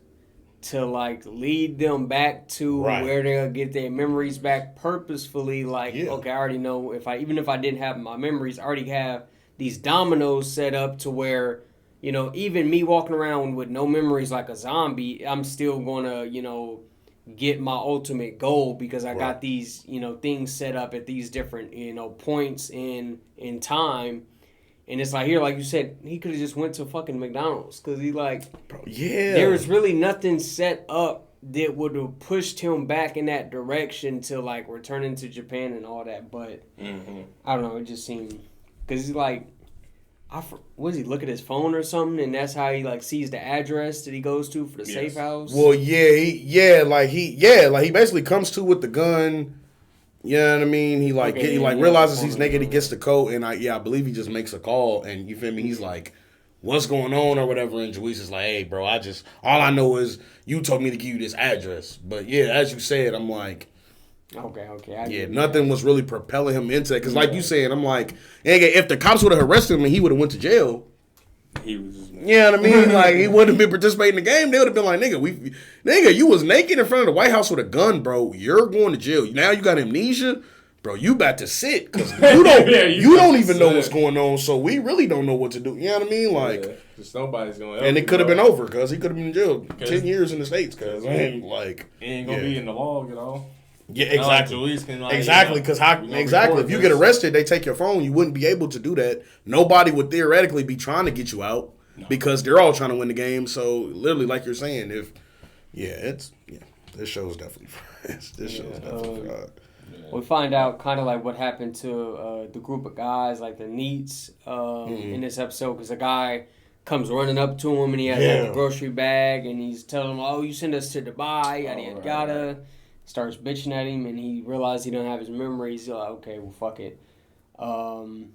to like lead them back to where they'll get their memories back purposefully. Like, okay, I already know even if I didn't have my memories, I already have these dominoes set up to where, you know, even me walking around with no memories like a zombie, I'm still gonna, you know, get my ultimate goal because I got these, you know, things set up at these different, you know, points in time. And it's like here, like you said, he could have just went to fucking McDonald's because he like, there was really nothing set up that would have pushed him back in that direction to like returning to Japan and all that. But I don't know, it just seemed because he's like, what does he look at his phone or something, and that's how he like sees the address that he goes to for the safe house. Well, he basically comes to with the gun. You know what I mean? He realizes he's naked. He gets the coat, and I believe he just makes a call, and you feel me? He's like, "What's going on?" or whatever. And Juice is like, "Hey, bro, all I know is you told me to give you this address." But yeah, as you said, I'm like, okay. Nothing was really propelling him into it because, like you said, I'm like, if the cops would have arrested him and he would have went to jail. He was just you know what I mean? Like, he wouldn't have been participating in the game. They would have been like, nigga, you was naked in front of the White House with a gun, bro. You're going to jail. Now you got amnesia. Bro, you about to sit because you don't even know what's going on, so we really don't know what to do. You know what I mean? Like, nobody's going to and it could have been over because he could have been in jail 10 years in the States because, he ain't going to be in the log at all. Yeah, exactly. Exactly, because if you get arrested, they take your phone. You wouldn't be able to do that. Nobody would theoretically be trying to get you out because they're all trying to win the game. So literally, like you're saying, this show is definitely fraud. We find out kind of like what happened to the group of guys, like the Neats, in this episode, because a guy comes running up to him and he has like a grocery bag and he's telling him, "Oh, you sent us to Dubai, yada yada." Starts bitching at him, and he realized he don't have his memories. He's like, okay, well, fuck it. And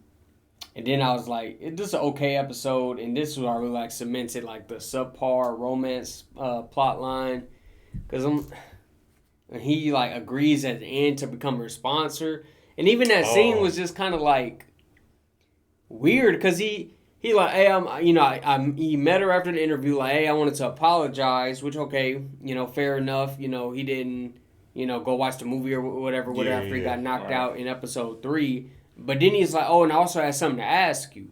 then I was like, this is an okay episode, and this is where I really like cemented like the subpar romance plot line, because he like agrees at the end to become her sponsor, and even that scene was just kind of like weird, because he like, hey, he met her after the interview, like, hey, I wanted to apologize, which okay, fair enough, he didn't. go watch the movie or whatever after he got knocked right. out in episode 3. But then he's like, oh, and I also had something to ask you.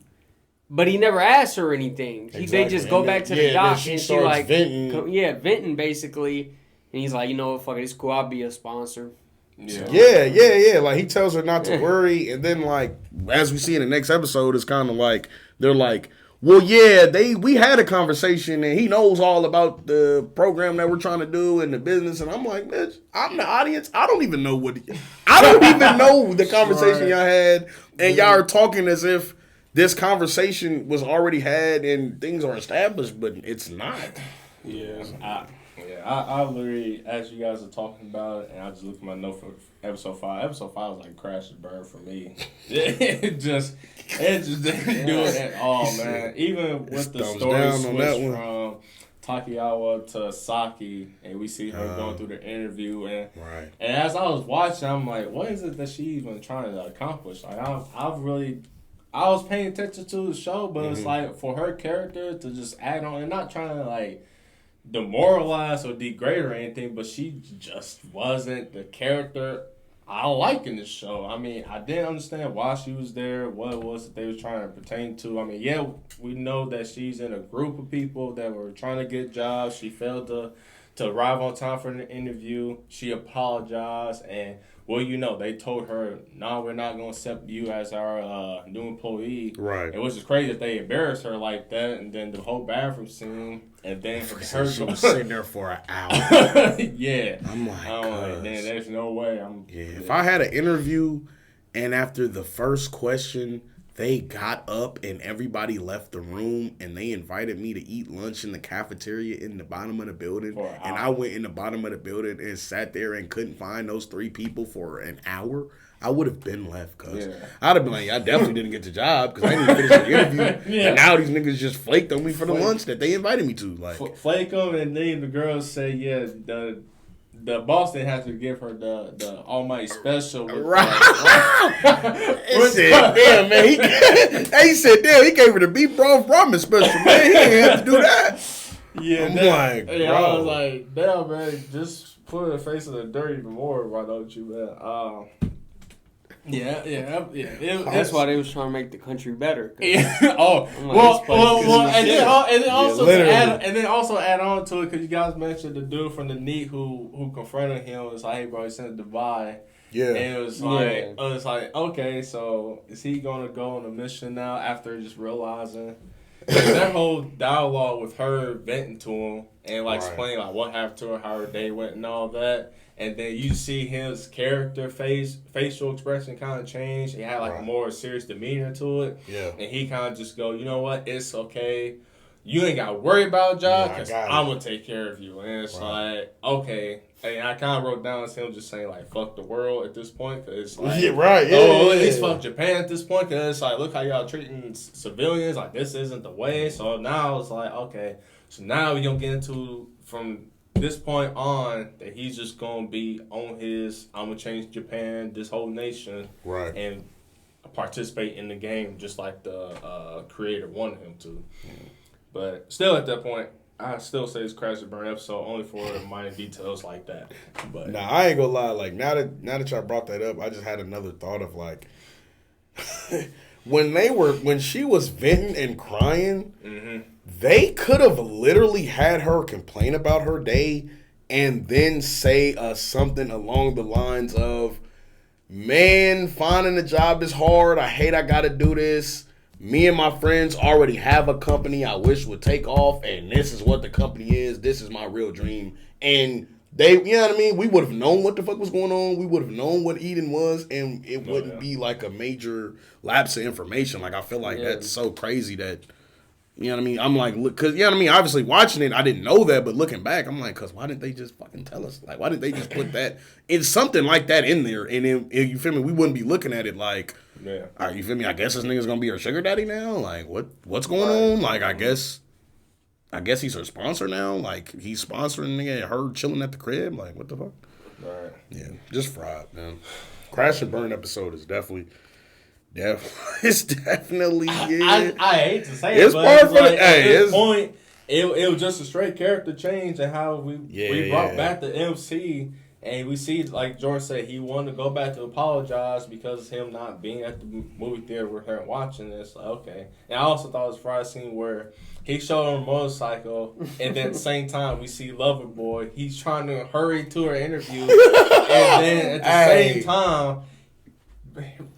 But he never asked her anything. Exactly. They just go back to the dock she and she starts like venting. venting basically. And he's like, you know what, fuck it, it's cool. I'll be a sponsor. Yeah. Like, he tells her not to worry. And then, like, as we see in the next episode, it's kind of like, they're like, well, yeah, we had a conversation, and he knows all about the program that we're trying to do and the business. And I'm like, bitch, I'm the audience. I don't even know the conversation y'all had. And y'all are talking as if this conversation was already had and things are established, but it's not. Yeah. I literally, as you guys are talking about it, and I just looked at my note for episode 5. Episode 5 was like crash and burn for me. it just didn't do it at all, man. Even with the story switch from Takiyawa to Saki, and we see her going through the interview, and as I was watching, I'm like, what is it that she even trying to accomplish? Like, I was paying attention to the show, but it's like for her character to just add on and not trying to like demoralize or degrade or anything, but she just wasn't the character I like in this show. I mean, I didn't understand why she was there, what it was that they were trying to pertain to. I mean, yeah, we know that she's in a group of people that were trying to get jobs. She failed to arrive on time for the interview. She apologized, and they told her, no, we're not going to accept you as our new employee. Right. It was just crazy that they embarrassed her like that, and then the whole bathroom scene, and then her she was sitting there for an hour. Yeah. I'm like, man, there's no way. If I had an interview, and after the first question, they got up and everybody left the room and they invited me to eat lunch in the cafeteria in the bottom of the building. And I went in the bottom of the building and sat there and couldn't find those 3 people for an hour. I would have been left, cuz. Yeah. I'd have been like, I definitely didn't get the job because I didn't finish the interview. And now these niggas just flaked on me for the lunch that they invited me to. Like, flake them, and then the girls say, yeah, the boss didn't have to give her the almighty special. Right. He said, damn, man. He said, damn, he gave her the beef broth ramen special, man. He didn't have to do that. Yeah, I'm like, bro. I was like, damn, man, just put her face in the dirt even more, why don't you, man? That's why they was trying to make the country better. Yeah. And then also add on to it because you guys mentioned the dude from the NEAT who confronted him. It was like, hey, bro, he sent Dubai. Yeah. And it was like, okay, so is he gonna go on a mission now after just realizing that whole dialogue with her venting to him and like explaining like what happened to her, how her day went, and all that. And then you see his character facial expression kind of change. He had like a more serious demeanor to it. Yeah. And he kind of just go, you know what? It's okay. You ain't got to worry about a job because I'm going to take care of you. And it's like, okay. And I kind of wrote down him just saying like, fuck the world at this point. Cause it's like, at least fuck Japan at this point. Because it's like, look how y'all treating civilians. Like, this isn't the way. So now it's like, okay. So now we're going to get into from this point on that he's just gonna be on his I'm gonna change Japan, this whole nation, and participate in the game just like the creator wanted him to. But still, at that point, I still say it's Crash and Burn episode only for minor details like that. But I ain't gonna lie. Like now that y'all brought that up, I just had another thought of like when she was venting and crying. Mm-hmm. They could have literally had her complain about her day and then say something along the lines of, man, finding a job is hard. I hate I got to do this. Me and my friends already have a company I wish would take off, and this is what the company is. This is my real dream. And they, you know what I mean? We would have known what the fuck was going on. We would have known what Eden was, and it wouldn't be like a major lapse of information. Like, I feel like that's so crazy that... You know what I mean? I'm like, because, you know what I mean? Obviously, watching it, I didn't know that, but looking back, I'm like, because why didn't they just fucking tell us? Like, why didn't they just put that, it's something like that in there, and then, you feel me, we wouldn't be looking at it like, all right, you feel me, I guess this nigga's gonna be her sugar daddy now? Like, what's going on? Like, I guess he's her sponsor now? Like, he's sponsoring nigga her chilling at the crib? Like, what the fuck? Right. Yeah, just fraud, man. Crash and Burn episode is definitely... it's definitely I hate to say it, but it's like, at this point, it was just a straight character change and how we brought back the MC, And we see, like George said, he wanted to go back to apologize because of him not being at the movie theater with her and watching this. Like, okay. And I also thought it was a Friday scene where he showed her a motorcycle, and then at the same time we see Loverboy. He's trying to hurry to her interview, and then at the same time,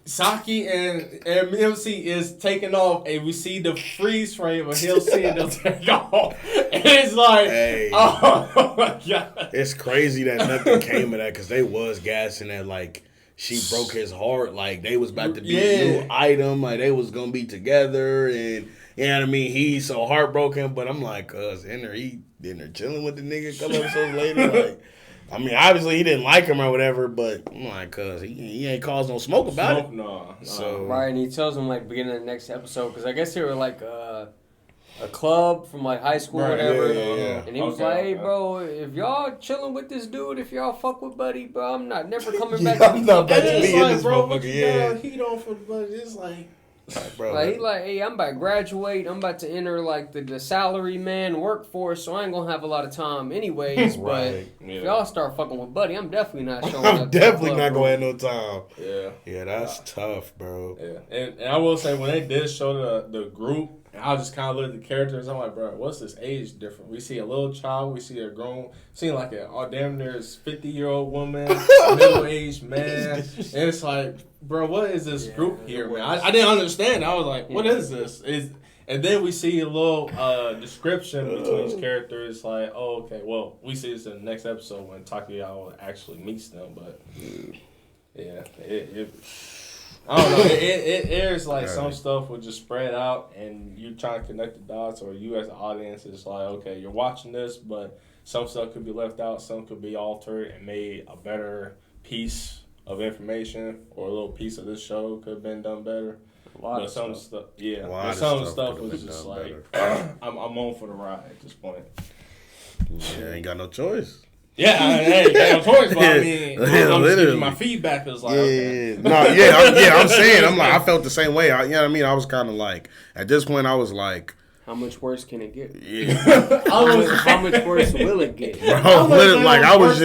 Saki and MC is taking off, and we see the freeze frame of him seeing them take off. And it's like, oh my God. It's crazy that nothing came of that because they was gassing that like she broke his heart, like they was about to be a new item, like they was gonna be together, and you know what I mean. He's so heartbroken, but I'm like, he in there chilling with the nigga a couple episodes later, like. I mean, obviously he didn't like him or whatever, but I'm like, cuz he ain't caused no smoke about it. No. So right, and he tells him like beginning of the next episode because I guess they were like a club from like high school or whatever. Yeah. And he was like, "Hey, bro, if y'all chilling with this dude, if y'all fuck with Buddy, bro, I'm not never coming back." I'm not back to it's be in like, this bro, what motherfucker. you got heat on for the Buddy? It's like. Bro, Like, he like, hey, I'm about to graduate. I'm about to enter like the salary man workforce, so I ain't gonna have a lot of time anyways. But if y'all start fucking with Buddy, I'm definitely not showing up. I'm definitely not gonna have no time. Yeah, that's tough, bro. Yeah, and I will say when they did show the group, I just kind of looked at the characters. I'm like, bro, what's this age difference? We see a little child, we see a grown, seeing like a damn near 50-year-old woman, middle-aged man, and it's like, bro, what is this group here, man? I didn't understand. I was like, what is this? And then we see a little description between each character. It's like, oh, okay, well, we see this in the next episode when Takuyawa actually meets them, but yeah, I don't know. It airs like some stuff will just spread out, and you trying to connect the dots, or you as the audience is like, okay, you're watching this, but some stuff could be left out, some could be altered and made a better piece of information, or a little piece of this show could have been done better. But some stuff, some stuff was just like, I'm on for the ride at this point. Yeah, ain't got no choice. Yeah, hey, you got no choice, but I mean, I'm just giving my feedback. Is like, okay. I'm saying, I'm like, I felt the same way. You know what I mean? I was kind of like, at this point, I was like, how much worse can it get? Yeah. How much worse will it get? Bro, like I was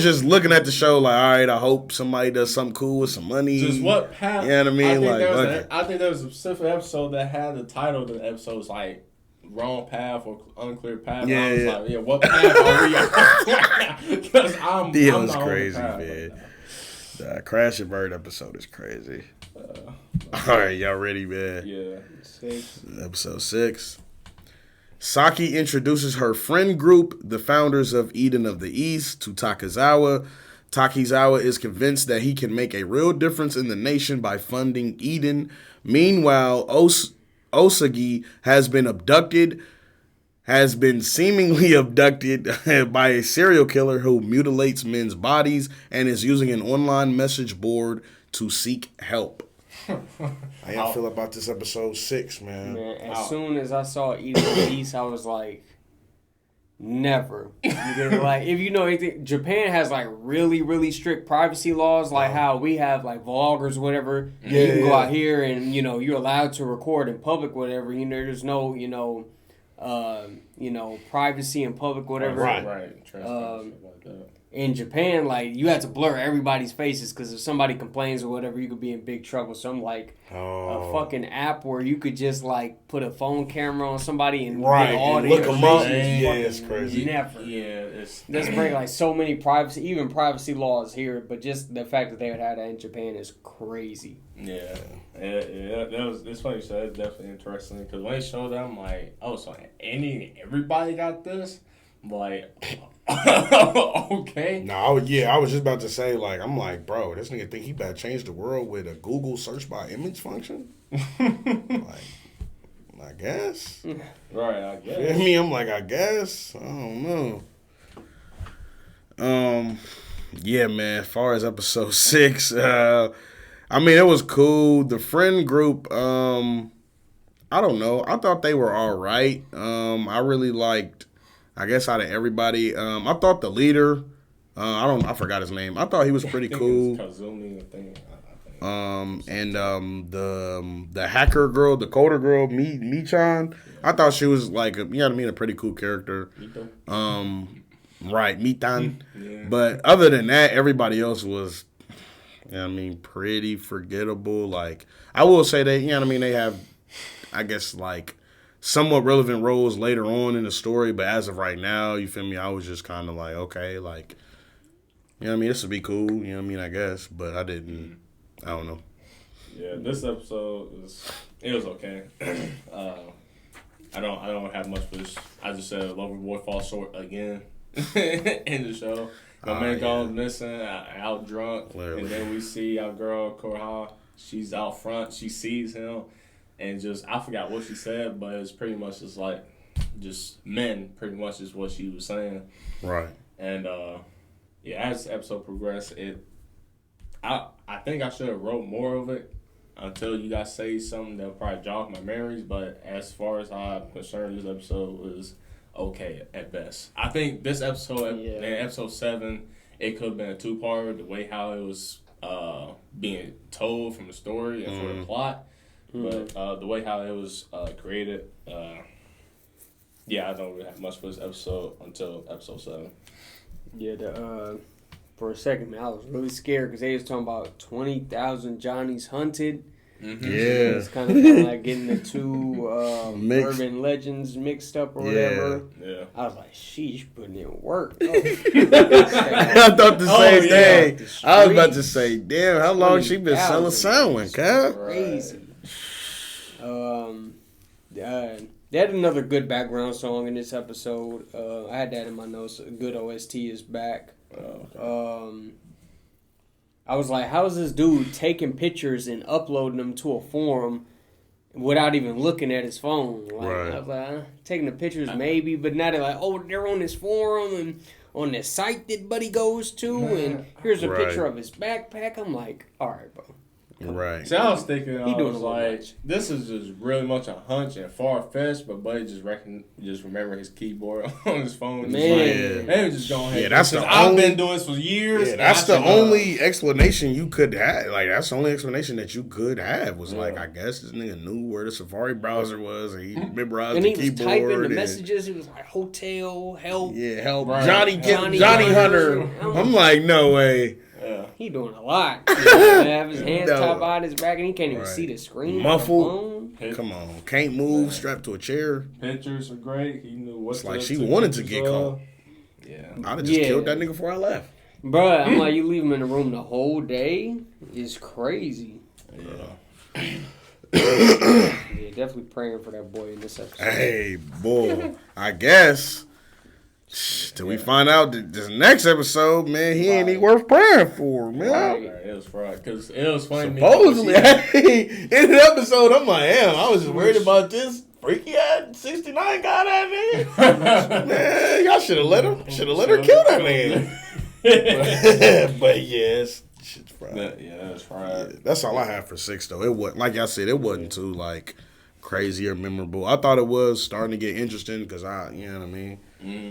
just looking at the show like, all right, I hope somebody does something cool with some money. Just what path? You know what I mean? I think there was a specific episode that had the title of the episode was like wrong path or unclear path. Yeah, I was like, what path are we on? Because I'm was crazy, man. The Crash and Bird episode is crazy. All right, y'all ready, man? Yeah. Episode 6. Saki introduces her friend group, the founders of Eden of the East, to Takizawa. Takizawa is convinced that he can make a real difference in the nation by funding Eden. Meanwhile, Osagi has been seemingly abducted by a serial killer who mutilates men's bodies and is using an online message board to seek help. How y'all feel about this episode 6, man? As soon as I saw Eden of the East, I was like, never. Like, if you know anything, Japan has like really, really strict privacy laws, like how we have like vloggers, whatever. You can go out here and you're allowed to record in public, whatever. There's no privacy in public, whatever. Right. Transparency like that. In Japan, like, you have to blur everybody's faces because if somebody complains or whatever, you could be in big trouble. So I'm like, a fucking app where you could just, like, put a phone camera on somebody and get all the look them up. information. It's crazy. Never. Yeah, Let's break, like, so many privacy laws here, but just the fact that they would have that in Japan is crazy. Yeah. It's funny you said. It's definitely interesting because when they showed that, I'm like, oh, so everybody got this? Like, okay. No, I was just about to say, like, I'm like, bro, this nigga think he about to change the world with a Google search by image function? Like, I guess. Right, I guess. You know what I mean? I'm like, I guess. I don't know. Yeah, man, as far as episode 6, I mean, it was cool. The friend group, I don't know. I thought they were all right. I really liked, I guess, out of everybody, I thought the leader, I forgot his name. I thought he was pretty cool. Kazumi, I think. And the hacker girl, the coder girl, Michan, I thought she was like, a pretty cool character. Right, Mitan. Yeah. But other than that, everybody else was, pretty forgettable. Like, I will say they, they have, I guess, like, somewhat relevant roles later on in the story. But as of right now, you feel me? I was just kind of like, okay, like, this would be cool. I guess. But I didn't, I don't know. Yeah, this episode was okay. I don't have much for this. I just said Loverboy falls short again in the show. My man goes missing, out drunk, Literally. And then we see our girl Korha. She's out front. She sees him, and just I forgot what she said, but it's pretty much just like just men. Pretty much is what she was saying. Right. And as the episode progressed, I think I should have wrote more of it. Until you guys say something that'll probably jog my memories, but as far as I'm concerned, this episode was okay at best. I think this episode, episode 7, it could have been a 2-parter. The way how it was being told from the story and for the plot, but the way how it was created, I don't really have much for this episode until episode 7. Yeah, for a second, man, I was really scared because they was talking about 20,000 Johnnies hunted. Mm-hmm. Yeah. It's kind of like getting the two urban legends mixed up or whatever. Yeah. I was like, sheesh, putting in work. Oh. I thought the same thing. I was about to say, damn, how long she been selling sandwich, huh? Crazy. They had another good background song in this episode. I had that in my notes. A good OST is back. I was like, how is this dude taking pictures and uploading them to a forum without even looking at his phone? Like, right. I was like, taking the pictures maybe, but now they're like, oh, they're on this forum and on this site that Buddy goes to, and here's a picture of his backpack. I'm like, all right, bro. Right. See, I was thinking, He doing like, much. this is just really much a hunch and far-fetched, but Buddy just remember his keyboard on his phone. Man. Maybe just go ahead. Yeah, that's the I've only- been doing this for years. Yeah, that's the only explanation you could have. Like, that's the only explanation that you could have was like, I guess this nigga knew where the Safari browser was and he memorized And the he was keyboard. typing the and, messages. He was like, hotel, help. Yeah, help. Right. Johnny Johnny Hunter. I'm like, no way. Yeah. He doing a lot. Have his hands No. tied behind his back and he can't even Right. see the screen. Muffled. On Come on. Can't move, strapped to a chair. Pictures are great. He knew what. It's like to she take wanted to pictures get of. caught. Yeah. I'd have just killed that nigga before I left. Bruh, I'm like, you leave him in the room the whole day is crazy. Yeah. Yeah, definitely praying for that boy in this episode. Hey, boy. I guess. Till we find out that this next episode, man, he ain't even worth praying for, man. Right. It was fried because it was funny. Supposedly, in the episode, I'm like, damn, I was just worried about this freaky ass 69 guy that man. Man, y'all should have let her kill that man. But yes, shit's fried. Yeah, that's fried. That's all I have for 6 though. It wasn't, like I said, it wasn't too like crazy or memorable. I thought it was starting to get interesting because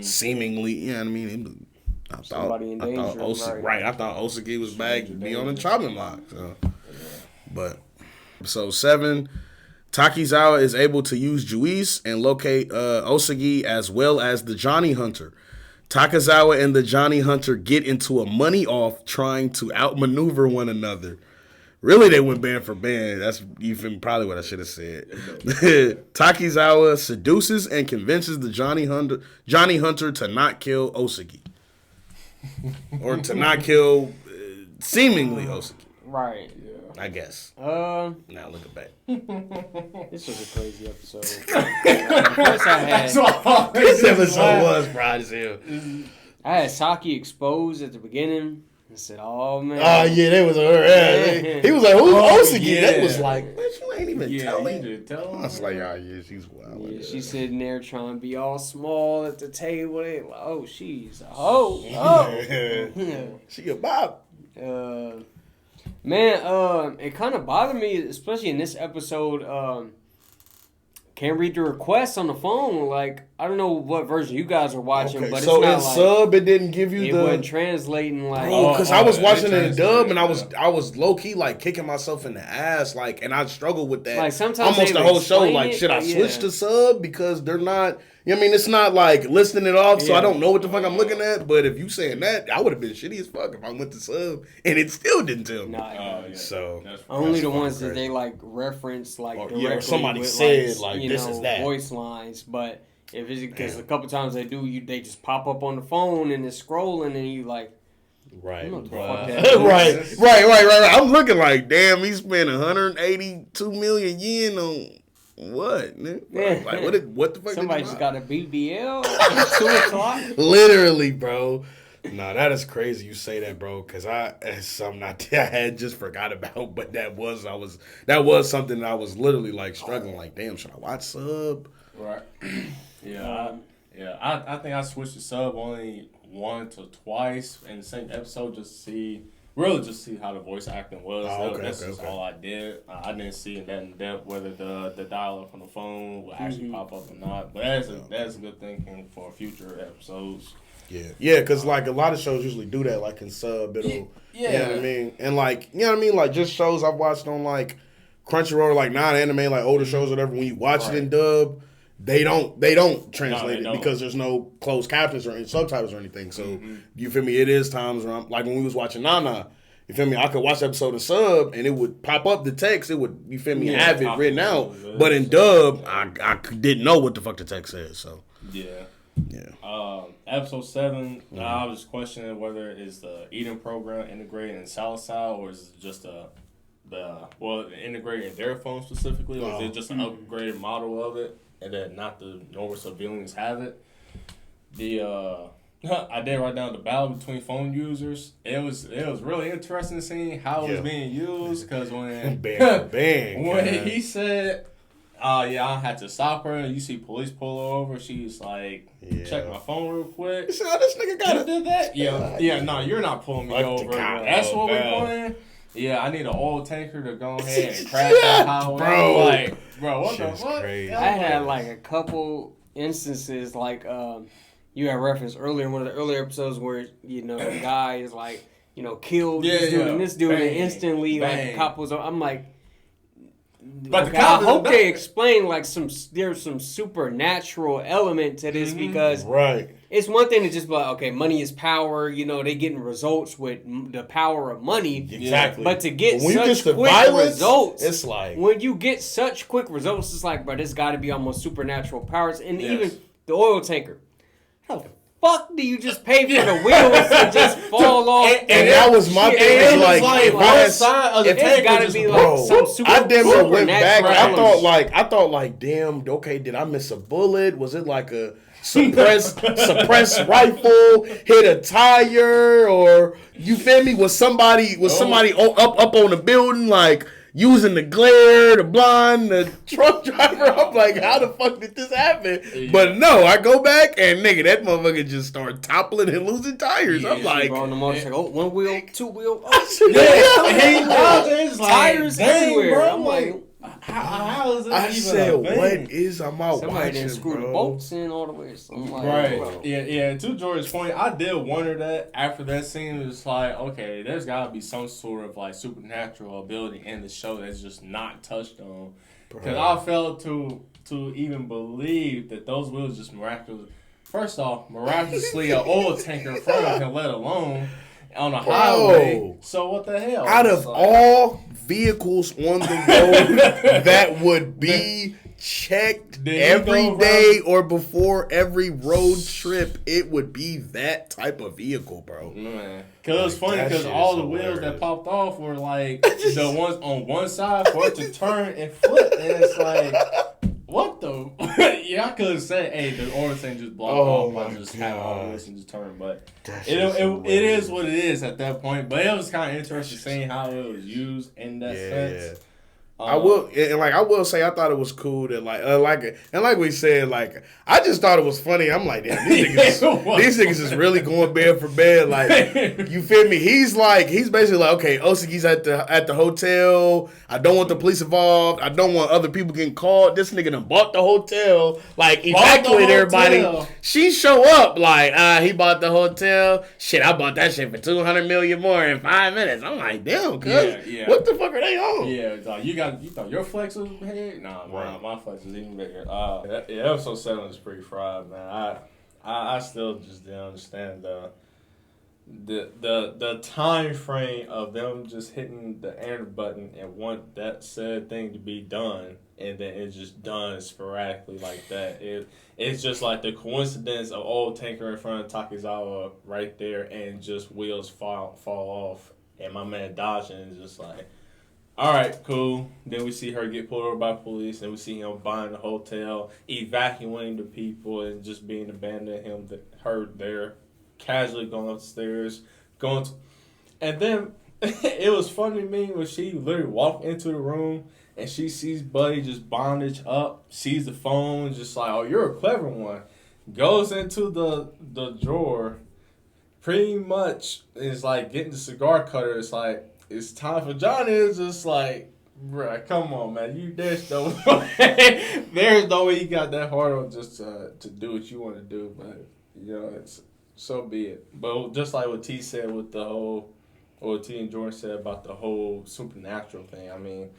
seemingly, I thought Somebody in danger, I thought Osaki was back to be on the chopping block. So. But episode 7, Takizawa is able to use Juice and locate Osagi as well as the Johnny Hunter. Takizawa and the Johnny Hunter get into a money off trying to outmaneuver one another. Really, they went band for band. That's even probably what I should have said. Takizawa seduces and convinces the Johnny Hunter to not kill Osagi. Or to not kill seemingly Osagi. Right. I guess. Now looking back. this was a crazy episode. First I had This episode was fried as hell. I had Saki exposed at the beginning. I said, "Oh man." Oh yeah, that was her. He was like, "Who's Osagi?" yeah. That was like, "Man, you ain't even tell you me." did tell him. I was like, "Oh yeah, she's wild." Yeah, she's sitting there trying to be all small at the table. They like, oh, she's a hoe. Oh. She a bop. Man, it kind of bothered me, especially in this episode. Can't read the requests on the phone. Like, I don't know what version you guys are watching, Okay, but so it's not in like sub, it didn't give you it the. wasn't translating like. Bro, because I was watching it in translated, dub and yeah. I was low key like kicking myself in the ass, like, and I struggled with that Like, sometimes almost they the whole show. explain Like, it, should I but switch yeah. to sub because they're not You know what I mean? It's not like listing it off, so I don't know what the fuck I'm looking at. But if you saying that, I would have been shitty as fuck if I went to sub and it still didn't tell me. Nah, So only the ones that they like reference like directly or somebody with, said like you this know, is that voice lines, but if it's because a couple times they just pop up on the phone and it's scrolling and you like. Right. Right. I'm looking like, damn, he spent 182 million yen on what? Like, what the fuck? Somebody just got a BBL at 2 o'clock. Literally, bro. Nah, that is crazy. You say that, bro, because it's something I had just forgot about. But that was something that I was literally like struggling. Like, damn, should I watch sub? Right. I think I switched to sub only once or twice in the same episode just to see how the voice acting was. That's just all I did. I didn't see that in depth whether the dialogue from the phone will actually pop up or not. But that's a good thinking for future episodes. Yeah, because like a lot of shows usually do that, like in sub, it'll, you know what I mean? And like, you know what I mean? Like just shows I've watched on like Crunchyroll, like non-anime, like older shows or whatever, when you watch it in dub, they don't translate it because there's no closed captions or subtitles or anything. So you feel me? It is times where I'm like when we was watching Nana, you feel me? I could watch the episode in sub and it would pop up the text. It would, you feel me? Have it written out. But in dub, I didn't know what the fuck the text said. So Episode 7, I was questioning whether it's the eating program integrated in Southside or is it just integrated in their phone specifically, or is it just an upgraded model of it? And that not the normal civilians have it. I did write down the battle between phone users. It was really interesting seeing how it was being used because when he said, I had to stop her and you see police pull her over, she's like, check my phone real quick. So this nigga got did that? No, you're not pulling me over. That's what we're playing. Yeah, I need an oil tanker to go ahead and crash that highway. Bro. Like, what the fuck? Crazy. I had like a couple instances like you had referenced earlier in one of the earlier episodes where, you know, the guy is like, you know, killed this dude and this dude and instantly like the cop was I'm like, but okay, I hope they explain like there's some supernatural element to this because it's one thing to just be like, okay, money is power, you know, they getting results with the power of money. Exactly. But to get such quick results, it's like when you get such quick results, it's like, bro, there's got to be almost supernatural powers. And even the oil tanker, how the fuck do you just pay for the wheels to just fall off? And that was my thing. It was like one side of the tanker gotta be like some super. I damn near went back. supernatural I thought like, damn, okay, did I miss a bullet? Was it like a suppressed rifle hit a tire, or you feel me? Was somebody up on the building like using the glare, the blind, the truck driver? I'm like, how the fuck did this happen? Yeah. But no, I go back and nigga, that motherfucker just started toppling and losing tires. I'm like, on the motorcycle, one wheel, two wheel, tires everywhere. Bro, I'm like, how is it I even said, a thing? what is I'm out somebody watching, didn't screw the bro? bolts in all the way. So I'm like, Right. bro. Yeah. To George's point, I did wonder that after that scene, it was like, okay, there's got to be some sort of like supernatural ability in the show that's just not touched on. Because I failed to even believe that those wheels just miraculously. First off, miraculously, an oil tanker in front of him, let alone on a highway. So what the hell? Out of all vehicles on the road that would be checked every day or before every road trip, it would be that type of vehicle, bro. Man. Because it's funny because all the wheels that popped off were like the ones on one side for it to turn and flip. And it's like, what the? Yeah, I could have said, hey, the orange thing just blocked off by just having all the wheels and just turn. But it is what it is at that point. But it was kind of interesting seeing how it was used in that sense. I will say I thought it was cool that like we said, like I just thought it was funny. I'm like, damn, these niggas is really going bed for bed. Like, you feel me? He's basically like, okay, Osagi's at the hotel. I don't want the police involved. I don't want other people getting called. This nigga done bought the hotel, like evacuate everybody. She show up like, he bought the hotel. Shit, I bought that shit for $200 million more in 5 minutes. I'm like, damn, cuz what the fuck are they on? Yeah, you got you thought your flex was big? Nah, Right. my flex was even bigger. Yeah, episode 7 is pretty fried, man. I still just didn't understand the time frame of them just hitting the enter button and want that said thing to be done, and then it's just done sporadically like that. It's just like the coincidence of old Tanker in front of Takizawa right there, and just wheels fall off, and my man dodging is just like, all right, cool. Then we see her get pulled over by police, and we see him buying the hotel, evacuating the people, and just being abandoned. Her there, casually going upstairs, and then it was funny to me when she literally walked into the room and she sees Buddy just bondage up, sees the phone, just like, oh, you're a clever one. Goes into the drawer, pretty much is like getting the cigar cutter. It's like, it's time for Johnny. It's just like, bruh, come on, man. There's no way. There's no way you got that hard on just to do what you want to do. But, it's so be it. But just like what T said with the whole, or T and Jordan said about the whole supernatural thing. I mean,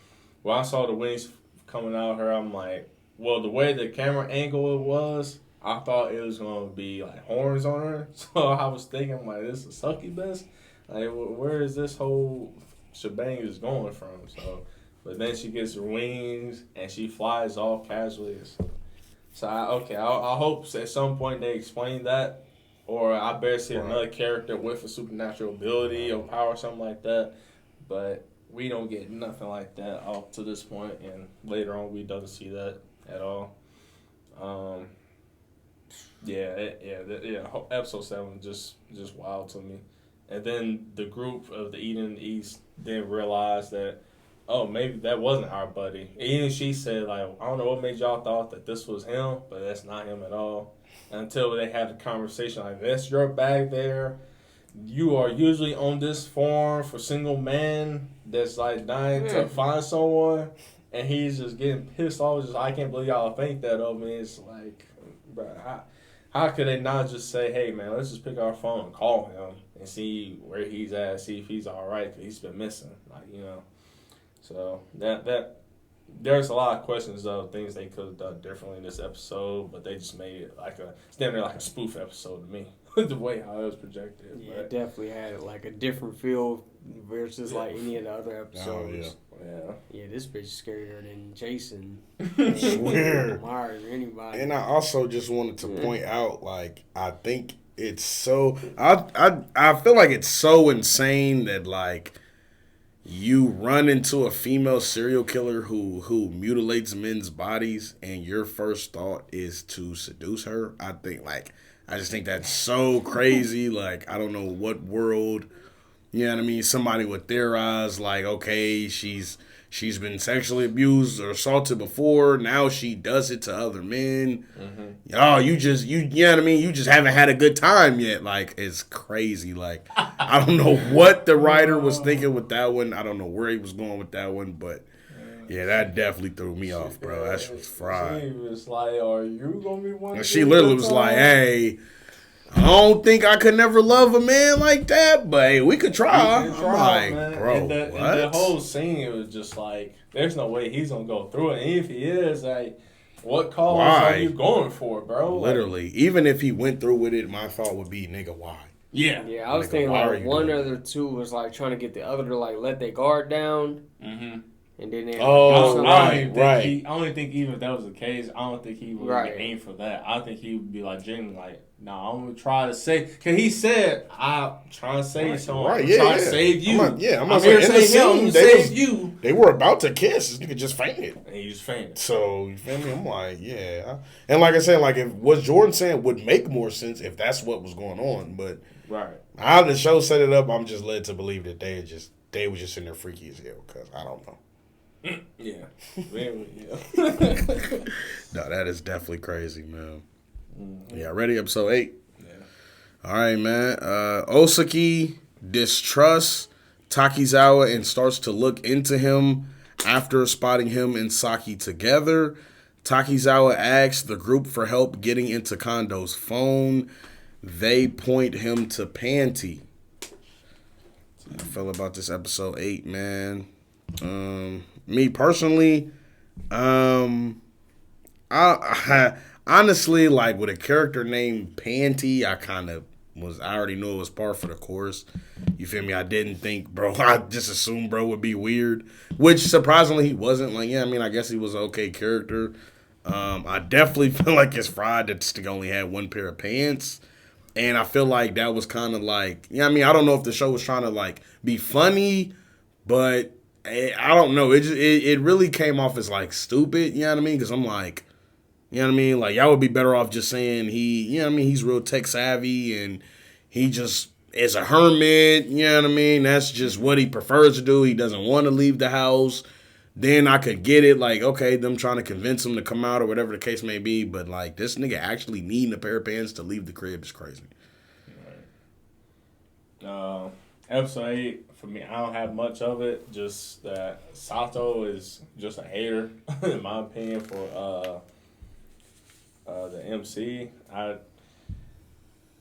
when I saw the wings coming out of her, I'm like, well, the way the camera angle it was, I thought it was going to be like horns on her. So I was thinking, like, this is succubus. Like, where is this whole shebang is going from? So, but then she gets her wings and she flies off casually. So I hope at some point they explain that, or I better see another character with a supernatural ability or power or something like that. But we don't get nothing like that up to this point, and later on we don't see that at all. Episode 7 just wild to me. And then the group of the Eden and the East then realized that, oh, maybe that wasn't our buddy. Even she said, like, I don't know what made y'all thought that this was him, but that's not him at all. Until they had a conversation like, that's your bag there. You are usually on this farm for single men that's like dying to find someone. And he's just getting pissed off. Just, I can't believe y'all think that of me. It's like, bro, how could they not just say, hey, man, let's just pick our phone and call him and see where he's at, see if he's all right, because he's been missing. Like, So that there's a lot of questions of things they could have done differently in this episode, but they just made it like a spoof episode to me. The way how it was projected. Yeah, it definitely had like a different feel versus like any of the other episodes. Yeah, this bitch is scarier than Jason. Swear. Myers or anybody. And I also just wanted to point out, like, I think it's so I feel like it's so insane that, like, you run into a female serial killer who mutilates men's bodies and your first thought is to seduce her. I just think that's so crazy. Like, I don't know what world, you know what I mean? Somebody would theorize, like, okay, she's been sexually abused or assaulted before. Now she does it to other men. Mm-hmm. Oh, you know what I mean? You just haven't had a good time yet. Like, it's crazy. Like, I don't know what the writer was thinking with that one. I don't know where he was going with that one, but yeah, that definitely threw me off, bro. That shit was fried. She was like, are you going to be one? And she literally was like, hey, I don't think I could never love a man like that, but hey, we could try. I'm like, man. Bro, and the whole scene, it was just like, there's no way he's going to go through it. And if he is, like, what cause are you going for, bro? Literally. Like, even if he went through with it, my thought would be, nigga, why? Yeah, I was thinking like one of the two was like trying to get the other to like let their guard down. Mm-hmm. And then they I don't even think even if that was the case, I don't think he would aim for that. I think he would be like genuinely like, I'm gonna try to save. Cause he said, I'm trying to save someone. I'm trying to save you. I'm not here to save you. They were about to kiss. This nigga just fainted. And he just fainted. So you feel me? I'm like, yeah. And like I said, like if what Jordan saying would make more sense if that's what was going on, but how the show set it up, I'm just led to believe that they were just in there freaky as hell. Cause I don't know. Yeah. No, that is definitely crazy, man. Mm-hmm. Yeah, ready? Episode 8? Yeah. All right, man. Osaki distrusts Takizawa and starts to look into him after spotting him and Saki together. Takizawa asks the group for help getting into Kondo's phone. They point him to Panty. I feel about this episode 8, man. Me personally, I honestly, like, with a character named Panty, I already knew it was par for the course. You feel me? I didn't think, bro, I just assumed bro would be weird, which surprisingly he wasn't. Like, yeah, I mean, I guess he was an okay character. I definitely feel like it's fried that Stick only had one pair of pants. And I feel like that was kind of like, I mean, I don't know if the show was trying to, like, be funny, but I don't know. It really came off as, like, stupid, you know what I mean? Because I'm like, you know what I mean? Like, y'all would be better off just saying you know what I mean? He's real tech savvy and he just is a hermit, you know what I mean? That's just what he prefers to do. He doesn't want to leave the house. Then I could get it, like, okay, them trying to convince him to come out or whatever the case may be. But, like, this nigga actually needing a pair of pants to leave the crib is crazy. Episode 8, for me, I don't have much of it. Just that Sato is just a hater, in my opinion, for the MC.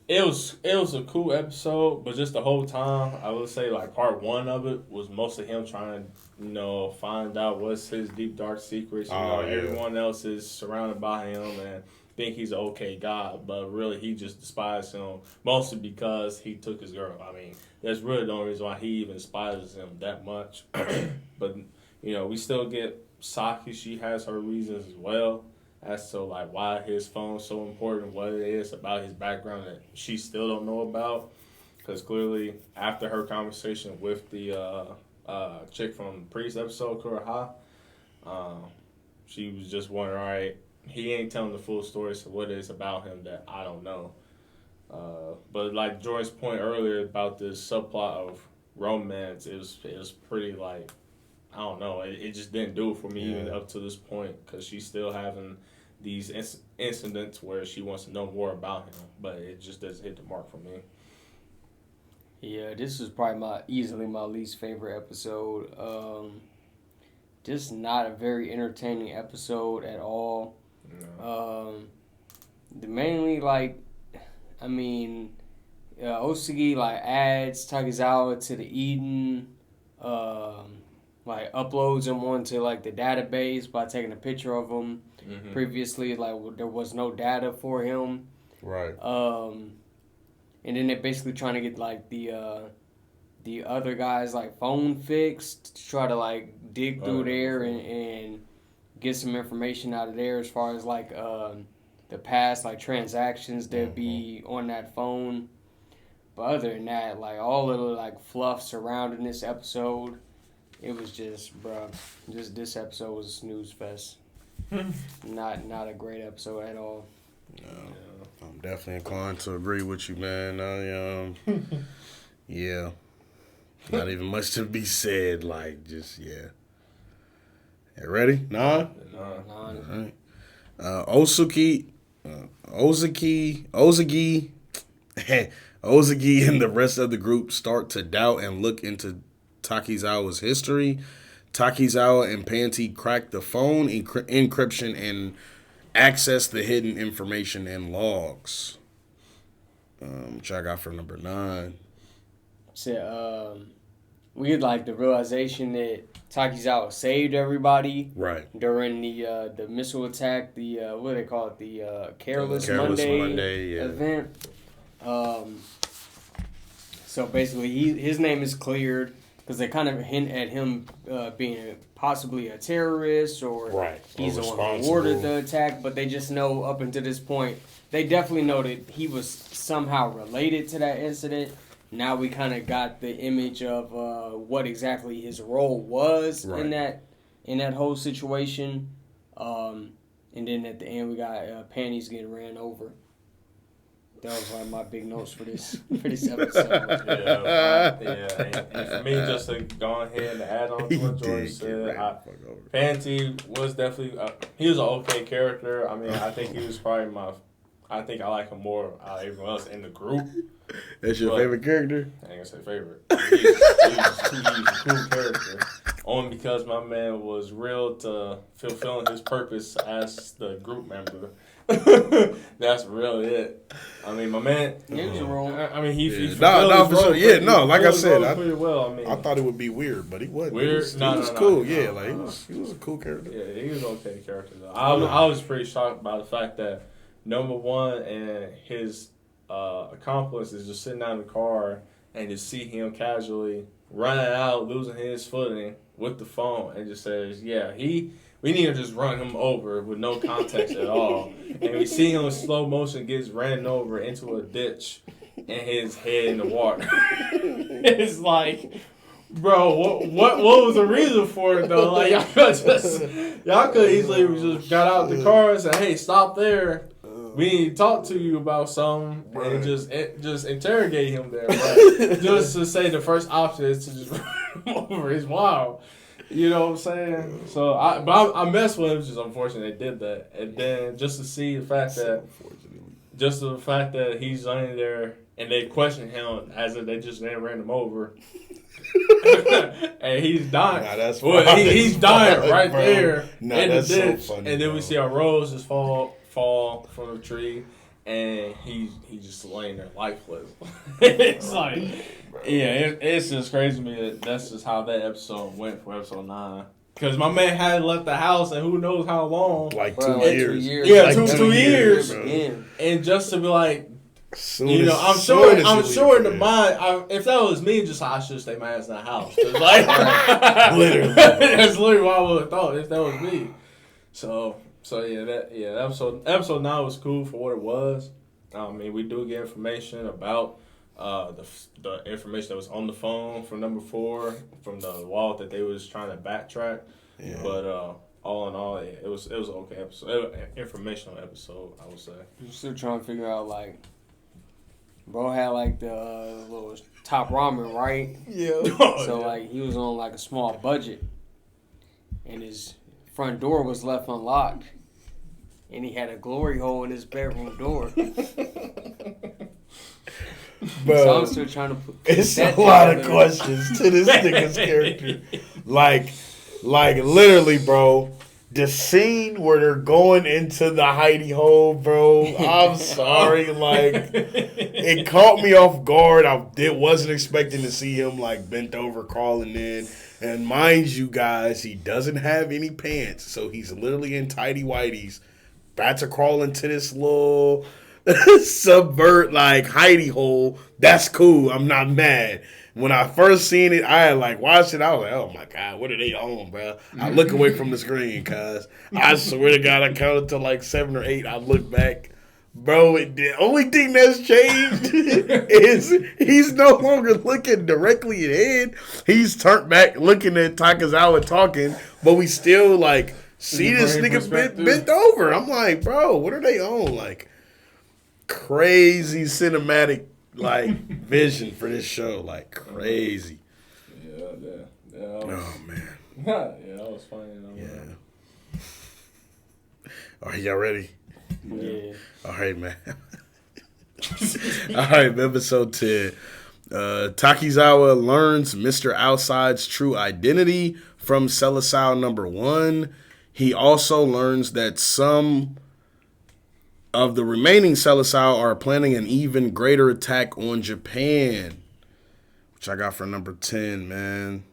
It was a cool episode, but just the whole time, I would say like part 1 of it was mostly him trying to, find out what's his deep dark secrets. Everyone else is surrounded by him and think he's an okay guy, but really he just despises him mostly because he took his girl. I mean, that's really the only reason why he even despises him that much. But we still get Saki. She has her reasons as well as to like why his phone's so important, what it is about his background that she still don't know about. Because clearly, after her conversation with the chick from the previous episode, Kuraha, she was just wondering, all right, he ain't telling the full story, so what is about him that I don't know? But like Jordan's point earlier about this subplot of romance, it was pretty like, I don't know, it just didn't do it for me even up to this point, because she's still having these incidents where she wants to know more about him, but it just doesn't hit the mark for me. Yeah, this was probably easily my least favorite episode. Just not a very entertaining episode at all. No. Mainly Osugi adds Takizawa to the Eden, uploads him onto the database by taking a picture of him. Mm-hmm. Previously, there was no data for him. Right. And then they're basically trying to get the other guy's phone fixed to try to dig through there and get some information out of there as far as the past transactions that be on that phone. But other than that, all of the fluff surrounding this episode, it was just this episode was a snooze fest. Not a great episode at all. No, I'm definitely inclined to agree with you, man. Yeah, not even much to be said. You ready? Nah. All right. Ozuki, Ozuki, and the rest of the group start to doubt and look into Takizawa's history. Takizawa and Panty crack the phone encryption and access the hidden information and logs. Which I got for number 9. So, we get the realization that Takizawa saved everybody. Right. During the missile attack, the what do they call it? The Careless Monday event. So basically, his name is cleared because they kind of hint at him being possibly a terrorist or he's the one who ordered the attack. But they just know up until this point, they definitely know that he was somehow related to that incident. Now we kind of got the image of what exactly his role was in that whole situation. And then at the end, we got panties getting ran over. That was my big notes for this episode. And for me, just to go ahead and add on to what George said, Panty was definitely he was an okay character. I mean, I think he was probably I think I like him more out of everyone else in the group. That's your favorite character? I ain't gonna say favorite. He's a cool character. only because my man was real to fulfilling his purpose as the group member. That's really it. I mean, my man. He was wrong. I mean, he for sure. Yeah, no, like I said, pretty well. I mean, I thought it would be weird, but he wasn't. Weird? He was cool. Yeah, like he was a cool character. Yeah, he was an okay character though. I was pretty shocked by the fact that number one and his accomplice is just sitting out in the car and just see him casually running out, losing his footing with the phone, and just says, "Yeah, we need to just run him over with no context at all." And we see him in slow motion gets ran over into a ditch and his head in the water. It's like, bro, what was the reason for it though? Like y'all could easily just got out the car and said, "Hey, stop there. We need to talk to you about something," and just interrogate him there. But just to say the first option is to just run him over is wild. You know what I'm saying? So I messed with him. It's just unfortunate they did that. And then just to see the fact that he's laying there and they question him as if they just ran him over. And he's dying. Nah, that's he's dying right bro. there Nah, in the that's ditch. so funny, and then bro. we see a rose just fall from the tree, and he just laying there lifeless. It's like, yeah, it's just crazy to me that that's just how that episode went for episode 9. Because my man hadn't left the house and who knows how long. Like Bro, 2 years. Yeah, like 2 years. bro. And just to be like, Soon you know, as- I'm soon sure as in you the leave, mind, if that was me, just I should stay my ass in the house. 'Cause, like, Literally. that's literally what I would have thought if that was me. So episode 9 was cool for what it was. I mean, we do get information about the information that was on the phone from number 4 from the wall that they was trying to backtrack. Yeah. But all in all, it was an okay episode, informational episode, I would say. I'm still trying to figure out, like, bro had, like, the little top ramen, right? Yeah. So, like, he was on, like, a small budget. And his front door was left unlocked. And he had a glory hole in his bedroom door. Bro, So I'm still trying to put it's that a lot of together. questions to this nigga's character. Like literally, bro. The scene where they're going into the hidey hole, bro. I'm sorry, like it caught me off guard. I wasn't expecting to see him like bent over crawling in. And mind you, guys, he doesn't have any pants, so he's literally in tidy whities, about to crawl into this little subvert like hidey hole. That's cool. I'm not mad. When I first seen it, I had like watched it. I was like, "Oh my god, what are they on, bro?" I look away from the screen, cause I swear to God, I counted to like 7 or 8. I look back, bro. The only thing that's changed is he's no longer looking directly ahead. He's turned back, looking at Takazawa talking, but we still like see this nigga bent over. I'm like, bro, what are they on? Like crazy cinematic. Like vision for this show, like crazy. Yeah. Oh man. Yeah, that was funny. Yeah. All right, y'all ready? Yeah. All right, man. All right, episode 10. Takizawa learns Mr. Outside's true identity from Selasau number 1. He also learns that some of the remaining Selasau are planning an even greater attack on Japan, which I got for number 10, man.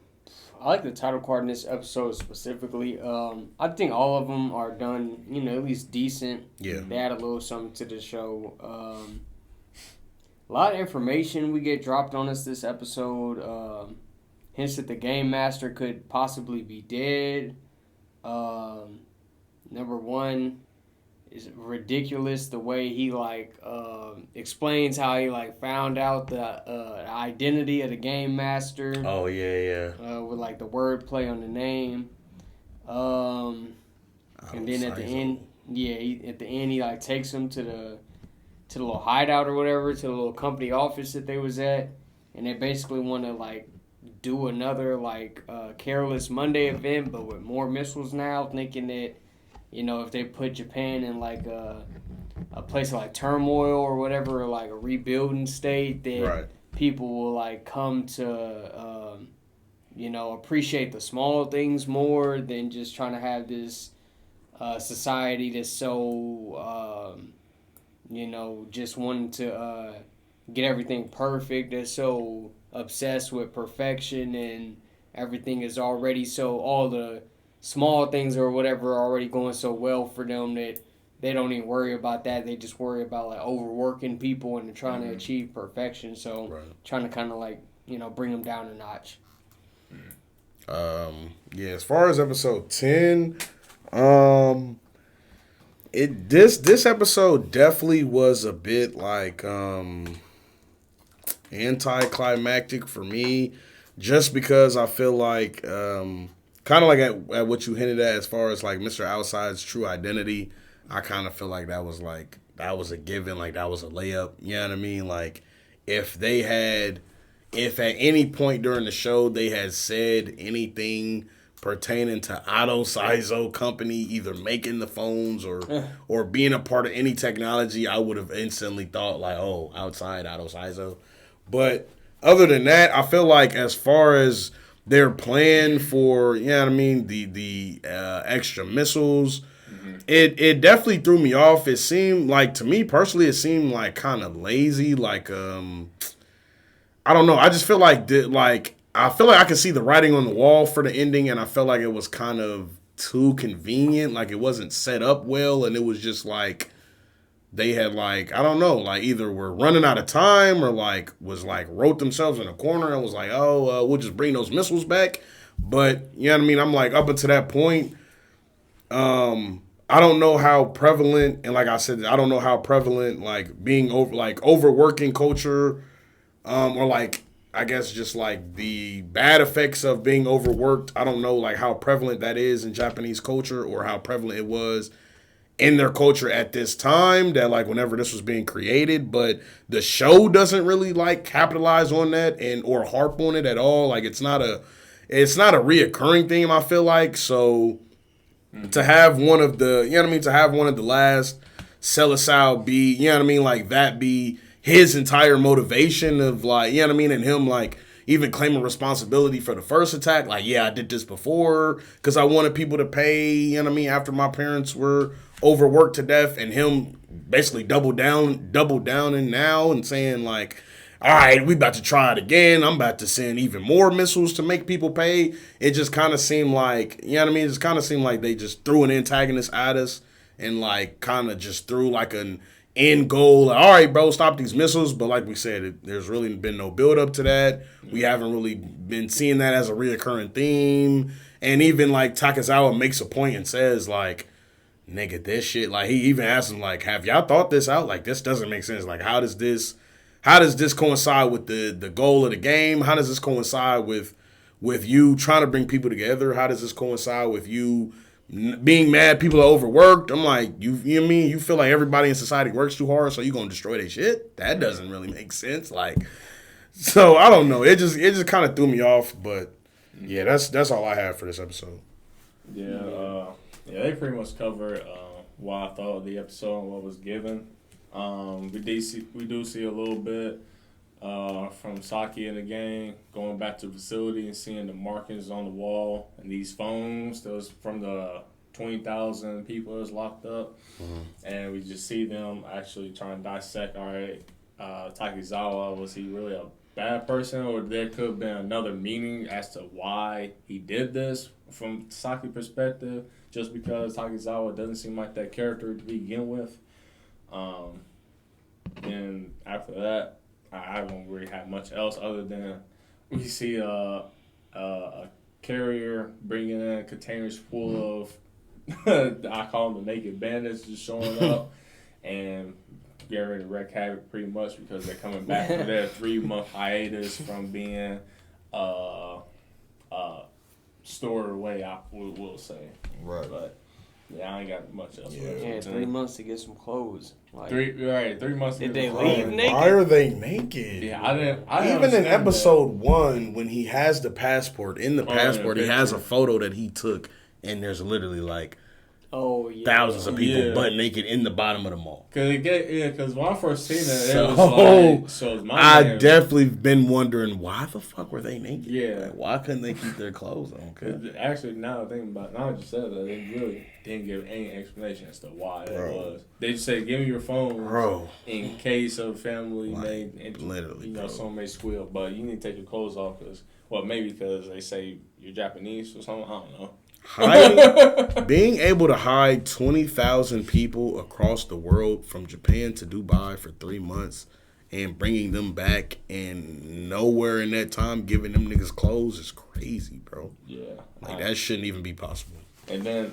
I like the title card in this episode specifically. I think all of them are done, at least decent. Yeah. They add a little something to the show. A lot of information we get dropped on us this episode. Hints that the Game Master could possibly be dead. Number 1 is ridiculous the way he explains how he found out the identity of the Game Master. Oh yeah. With the wordplay on the name. And then at the end, he takes him to the little hideout or whatever, to the little company office that they was at, and they basically want to do another Careless Monday event, but with more missiles now, thinking that if they put Japan in a place of turmoil or whatever, or a rebuilding state, that Right. people will come to appreciate the small things more than just trying to have this society that's so, just wanting to get everything perfect. They're so obsessed with perfection and everything is already so, all the small things or whatever are already going so well for them that they don't even worry about that. They just worry about like overworking people and trying to achieve perfection. So trying to kind of like, bring them down a notch. As far as episode 10, this episode definitely was a bit like anticlimactic for me, just because I feel like kind of like at what you hinted at as far as like Mr. Outside's true identity. I kind of feel like that was a given, like that was a layup. You know what I mean? Like if at any point during the show they had said anything pertaining to Otto Sizo Company either making the phones or being a part of any technology, I would have instantly thought like, oh, outside Otto Sizo. But other than that, I feel like as far as their plan for, the extra missiles, it definitely threw me off. It seemed like, to me personally, it seemed like kind of lazy. Like, I don't know. I just feel like I could see the writing on the wall for the ending, and I felt like it was kind of too convenient. Like it wasn't set up well, and it was just like they had like, I don't know, like either were running out of time or like was like wrote themselves in a corner and was like, we'll just bring those missiles back. But you know what I mean? I'm like, up until that point, I don't know how prevalent, and like I said, I don't know how prevalent like being overworking culture, or like I guess just like the bad effects of being overworked. I don't know like how prevalent that is in Japanese culture or how prevalent it was in their culture at this time, that like whenever this was being created. But the show doesn't really like capitalize on that or harp on it at all. Like it's not a reoccurring theme, I feel like. So to have one of the, to have one of the last Selasau be, like that be his entire motivation of like, and him like even claiming responsibility for the first attack. Like, yeah, I did this before because I wanted people to pay, after my parents were overworked to death, and him basically double down and now and saying like, all right, we about to try it again. I'm about to send even more missiles to make people pay. It just kind of seemed like, it just kind of seemed like they just threw an antagonist at us and like kind of just threw like an end goal. Like, all right, bro, stop these missiles. But like we said, there's really been no build up to that. We haven't really been seeing that as a reoccurring theme. And even like Takazawa makes a point and says like, nigga, this shit, like he even asks him like, have y'all thought this out? Like this doesn't make sense. Like how does this coincide with the goal of the game? How does this coincide with you trying to bring people together? How does this coincide with you being mad people are overworked? I'm like, you feel like everybody in society works too hard, so you gonna destroy their shit? That doesn't really make sense. Like, so I don't know. It just kind of threw me off. But yeah, that's all I have for this episode. Yeah, they pretty much covered what I thought of the episode and what was given. We do see a little bit from Saki in the game, going back to the facility and seeing the markings on the wall and these phones that was from the 20,000 people that's locked up. And we just see them actually trying to dissect, all right, Takizawa, was he really a bad person, or there could have been another meaning as to why he did this from Saki's perspective, just because Takizawa doesn't seem like that character to begin with. And after that, I don't really have much else other than we see a carrier bringing in containers full of, I call them the naked bandits, just showing up and getting ready to wreak havoc pretty much because they're coming back from their 3-month hiatus from being stored away, I will say. Right. But yeah, I ain't got much else. Yeah, 3 months to get some clothes. Like, 3 months. Did they leave naked? Why are they naked? Yeah, I didn't Even in episode 1, when he has the passport, he has a photo that he took, and there's literally like Oh yeah. Thousands of people Yeah. butt naked in the bottom of the mall. Because when I first seen it, it was So, like, so my I man- definitely been wondering why the fuck were they naked? Yeah. Like, why couldn't they keep their clothes on? Cause Actually, now thinking about it, now that you said that, they really didn't give any explanation as to why that Bro. was. They just said, give me your phone Bro. in case of family Like, may, literally, bro. someone may squeal, but you need to take your clothes off maybe because they say you're Japanese or something. I don't know. Being able to hide 20,000 people across the world from Japan to Dubai for 3 months and bringing them back and nowhere in that time giving them niggas clothes is crazy, bro. Yeah. Like, that shouldn't even be possible. And then,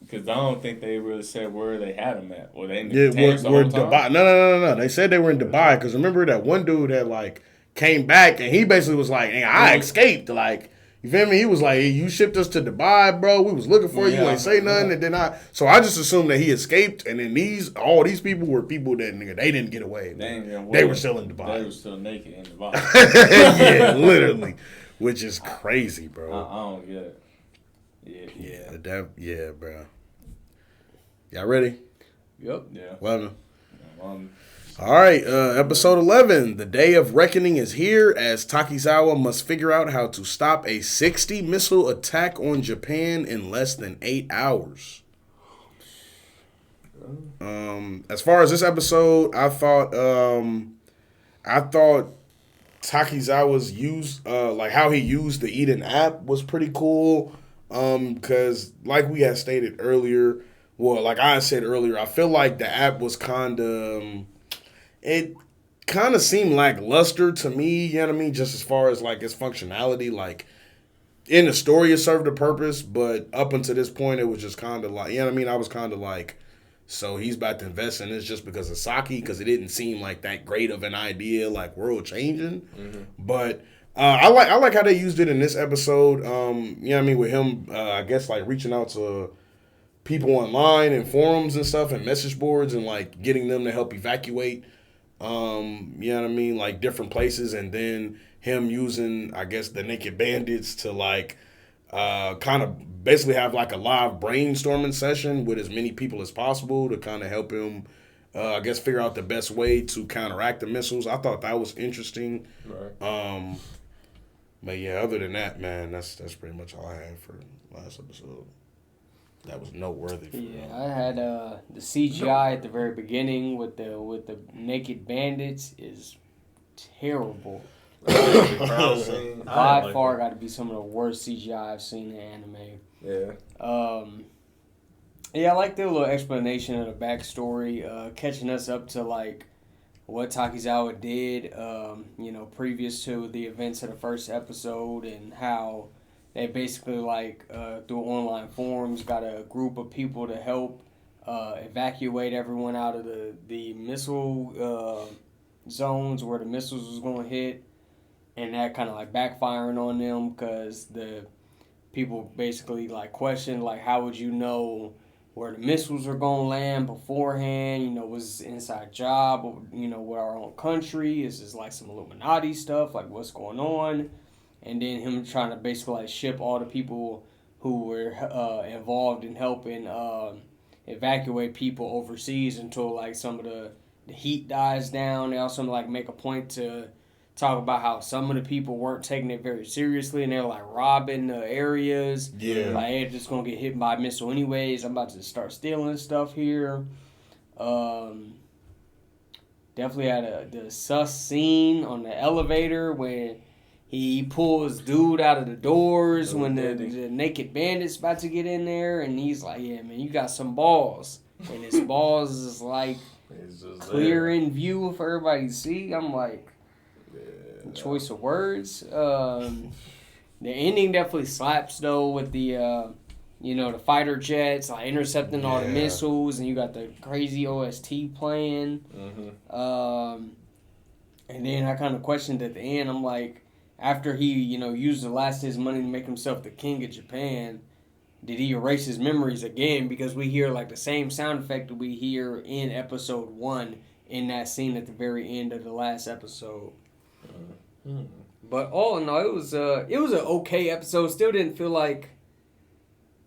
because I don't think they really said where they had them at. Were they in the Yeah, containers the we're whole time? Dubai. No. They said they were in Dubai because remember that one dude that, like, came back and he basically was like, hey, I escaped. Like, you feel me? He was like, hey, you shipped us to Dubai, bro. We was looking for you. You ain't say nothing. And then so I just assumed that he escaped. And then all these people were people that, nigga, they didn't get away. They were still in Dubai. They were still naked in Dubai. Yeah, literally. Which is crazy, I bro. don't get it. Yeah, bro. Y'all ready? Yep. Yeah. 11. Um, All right, episode 11. The day of reckoning is here as Takizawa must figure out how to stop a 60 missile attack on Japan in less than 8 hours. As far as this episode, I thought Takizawa's use, like how he used the Eden app was pretty cool. Because like we had stated earlier, well, like I said earlier, I feel like the app was it kind of seemed lackluster to me, you know what I mean? Just as far as like its functionality, like in the story it served a purpose, but up until this point it was just kind of like, you know what I mean? I was kind of like, so he's about to invest in this just because of Saki, because it didn't seem like that great of an idea, like world changing. Mm-hmm. But I like how they used it in this episode. You know what I mean? With him, I guess like reaching out to people online and forums and stuff and message boards and like getting them to help evacuate. You know what I mean? Like different places, and then him using, I guess, the Naked Bandits to like kind of basically have like a live brainstorming session with as many people as possible to kind of help him, I guess, figure out the best way to counteract the missiles. I thought that was interesting. right. But yeah, other than that, man, that's pretty much all I had for last episode. That was noteworthy. For me. I had the CGI at the very beginning with the Naked Bandits is terrible. By far, got to be some of the worst CGI I've seen in anime. Yeah. Yeah, I like the little explanation of the backstory, catching us up to like what Takizawa did, previous to the events of the first episode, and how they basically like through online forums got a group of people to help evacuate everyone out of the missile zones where the missiles was going to hit, and that kind of like backfiring on them because the people basically like questioned like how would you know where the missiles are going to land beforehand, was this inside job, with our own country, is this like some Illuminati stuff, like what's going on, and then him trying to basically like ship all the people who were involved in helping evacuate people overseas until like some of the heat dies down. They also like make a point to talk about how some of the people weren't taking it very seriously and they're like robbing the areas. Yeah. Like, hey, just gonna get hit by a missile anyways. I'm about to start stealing stuff here. Definitely had the sus scene on the elevator when he pulls dude out of the doors when the Naked Bandit's about to get in there, and he's like, yeah, man, you got some balls. And his balls is like clear in view for everybody to see. I'm like, choice of words. The ending definitely slaps though with the the fighter jets like intercepting all the missiles, and you got the crazy OST playing. Mm-hmm. And then I kind of questioned at the end. I'm like, after he used the last of his money to make himself the king of Japan, did he erase his memories again? Because we hear like the same sound effect that we hear in episode 1 in that scene at the very end of the last episode. But all in all, it was an okay episode. Still didn't feel like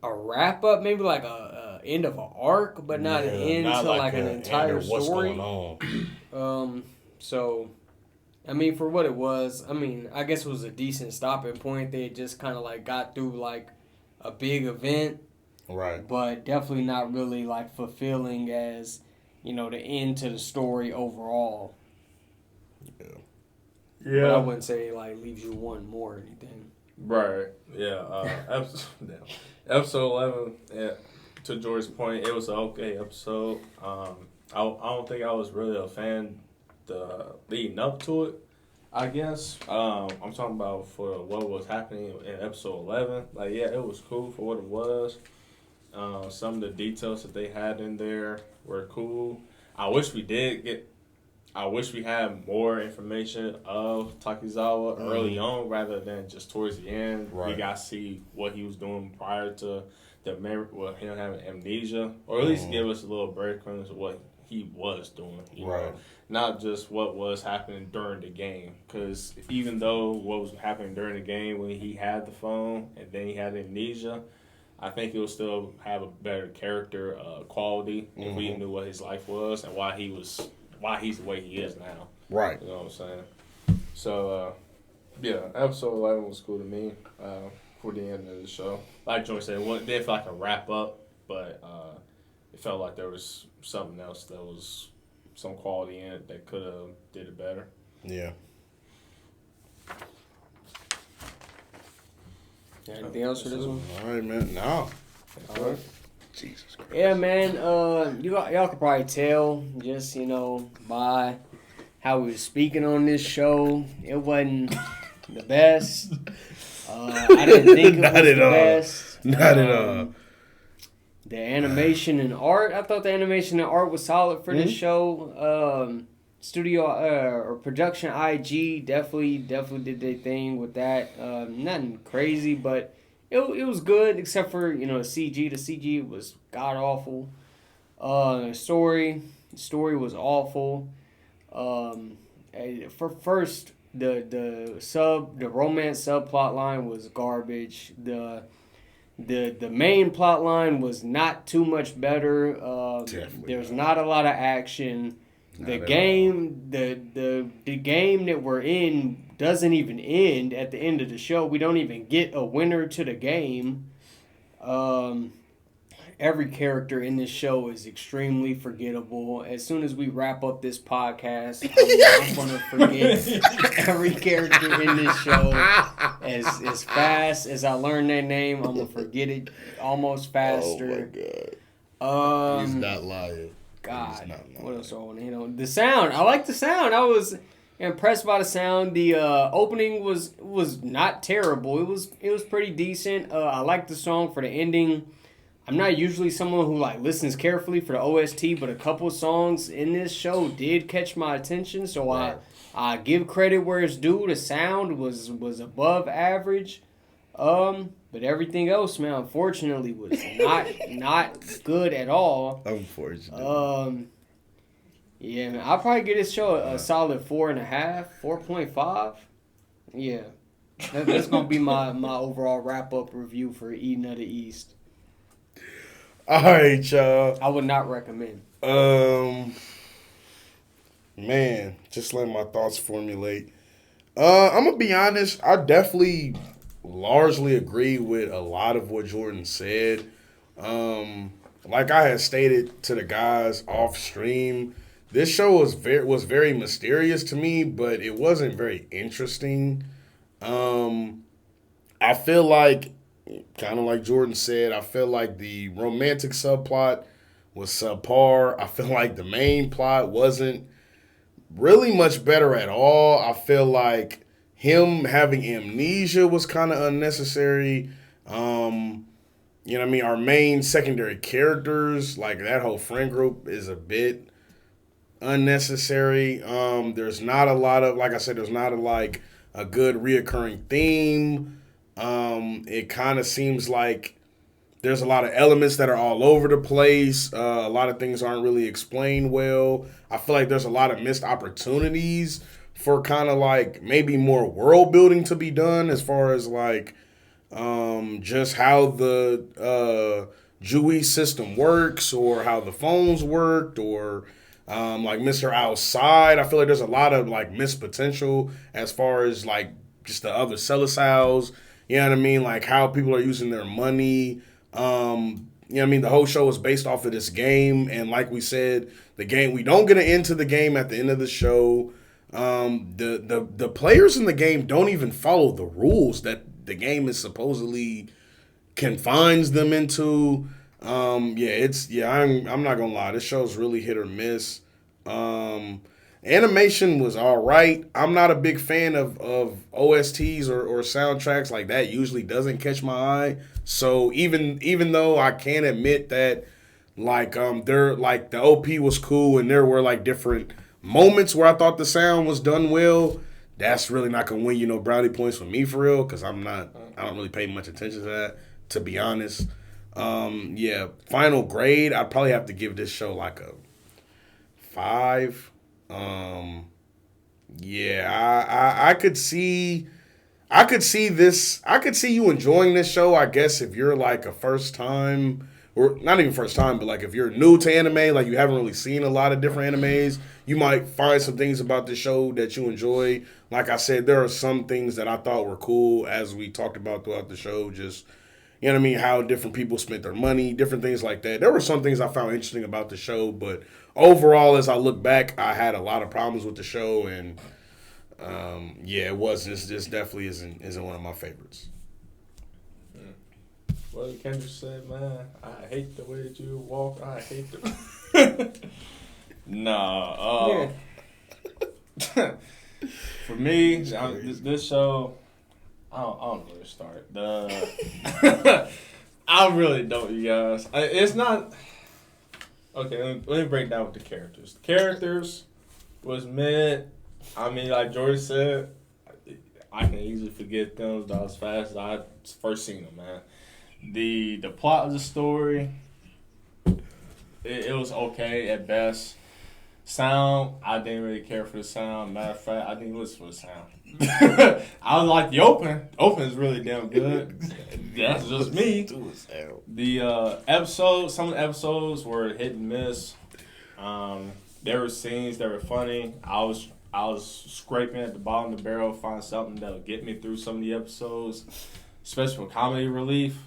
a wrap up. Maybe like a end of an arc, but not an end to like an entire story. What's going on? So, I mean, for what it was, I mean, I guess it was a decent stopping point. They just kind of like got through like a big event, Right. but definitely not really like fulfilling as, you know, the end to the story overall. Yeah. But I wouldn't say it like leaves you wanting more or anything. Right. Yeah. Episode 11. Yeah, to George's point, it was an okay episode. I don't think I was really a fan leading up to it. I guess I'm talking about for what was happening in episode 11. Like, yeah, it was cool for what it was. Some of the details that they had in there were cool. I wish we had more information of Takizawa early on rather than just towards the end. Right. We got to see what he was doing prior to him having amnesia, or at least give us a little breadcrumbs of what he was doing. You know? Not just what was happening during the game. Because even though what was happening during the game when he had the phone and then he had amnesia, I think it would still have a better character quality if we knew what his life was and why he's the way he is now. Right. You know what I'm saying? So, yeah, episode 11 was cool to me for the end of the show. Like Joy said, it didn't feel like a wrap up, but it felt like there was something else that was some quality in it that could have did it better. Yeah. Anything else for this one? All right, man. No. All right. Jesus Christ. Yeah, man. Y'all could probably tell just, you know, by how we were speaking on this show, it wasn't the best. I didn't think it was the best. Not at all. The animation and art, I thought the animation and art was solid for this show. Studio or production IG definitely did their thing with that. Nothing crazy, but it was good except for, you know, the CG. The CG was god awful. The story was awful. For first, the romance subplot line was garbage. The main plot line was not too much better. There's not a lot of action. The game that we're in doesn't even end at the end of the show. We don't even get a winner to the game. Every character in this show is extremely forgettable. As soon as we wrap up this podcast, I'm going to forget every character in this show. As fast as I learn their name, I'm going to forget it almost faster. Oh, my God. He's not lying. God, what else do I want to hit on? The sound. I like the sound. I was impressed by the sound. The opening was not terrible. It was pretty decent. I like the song for the ending. I'm not usually someone who like listens carefully for the OST, but a couple of songs in this show did catch my attention. So I give credit where it's due. The sound was above average. But everything else, man, unfortunately, was not good at all. Unfortunately. Yeah, man, I'll probably give this show a solid 4.5, 4.5. Yeah, that's gonna be my overall wrap up review for Eden of the East. All right, y'all. I would not recommend. Man, just letting my thoughts formulate. I'm gonna be honest. I definitely largely agree with a lot of what Jordan said. Like I had stated to the guys off stream, this show was very mysterious to me, but it wasn't very interesting. I feel like, kind of like Jordan said, I feel like the romantic subplot was subpar. I feel like the main plot wasn't really much better at all. I feel like him having amnesia was kind of unnecessary. You know what I mean? Our main secondary characters, like that whole friend group, is a bit unnecessary. There's not a lot of, like I said, there's not a good reoccurring theme. It kind of seems like there's a lot of elements that are all over the place. A lot of things aren't really explained well. I feel like there's a lot of missed opportunities for kind of like maybe more world building to be done as far as like just how the Dewey's system works or how the phones worked or like Mr. Outside. I feel like there's a lot of like missed potential as far as like just the other celestials. You know what I mean? Like how people are using their money. You know what I mean? The whole show is based off of this game. And like we said, the game, we don't get an end to the game at the end of the show. The players in the game don't even follow the rules that the game is supposedly confines them into. I'm not gonna lie, this show's really hit or miss. Animation was all right. I'm not a big fan of OSTs or soundtracks like that. Usually doesn't catch my eye. So even though I can admit that they're like the OP was cool and there were like different moments where I thought the sound was done well, that's really not gonna win brownie points for me for real, because I don't really pay much attention to that, to be honest. Final grade, I'd probably have to give this show like a 5. I could see this. I could see you enjoying this show, I guess, if you're like a first time, or not even first time, but like if you're new to anime, like you haven't really seen a lot of different animes, you might find some things about the show that you enjoy. Like I said, there are some things that I thought were cool, as we talked about throughout the show, just, you know what I mean, how different people spent their money, different things like that. There were some things I found interesting about the show, but overall, as I look back, I had a lot of problems with the show, and it wasn't. This definitely isn't one of my favorites. Well, Kendrick said, man, I hate the way that you walk. I hate the... Nah. For me, this show, I don't know where to start. I really don't, you guys. It's not... Okay, let me break down with the characters. The characters was mid. I mean, like George said, I can easily forget them about as fast as I first seen them, man. The plot of the story, it was okay at best. Sound, I didn't really care for the sound. Matter of fact, I didn't listen for the sound. I like the open. Open is really damn good. That's just me. The some of the episodes were hit and miss. There were scenes that were funny. I was scraping at the bottom of the barrel to find something that'll get me through some of the episodes, especially for comedy relief.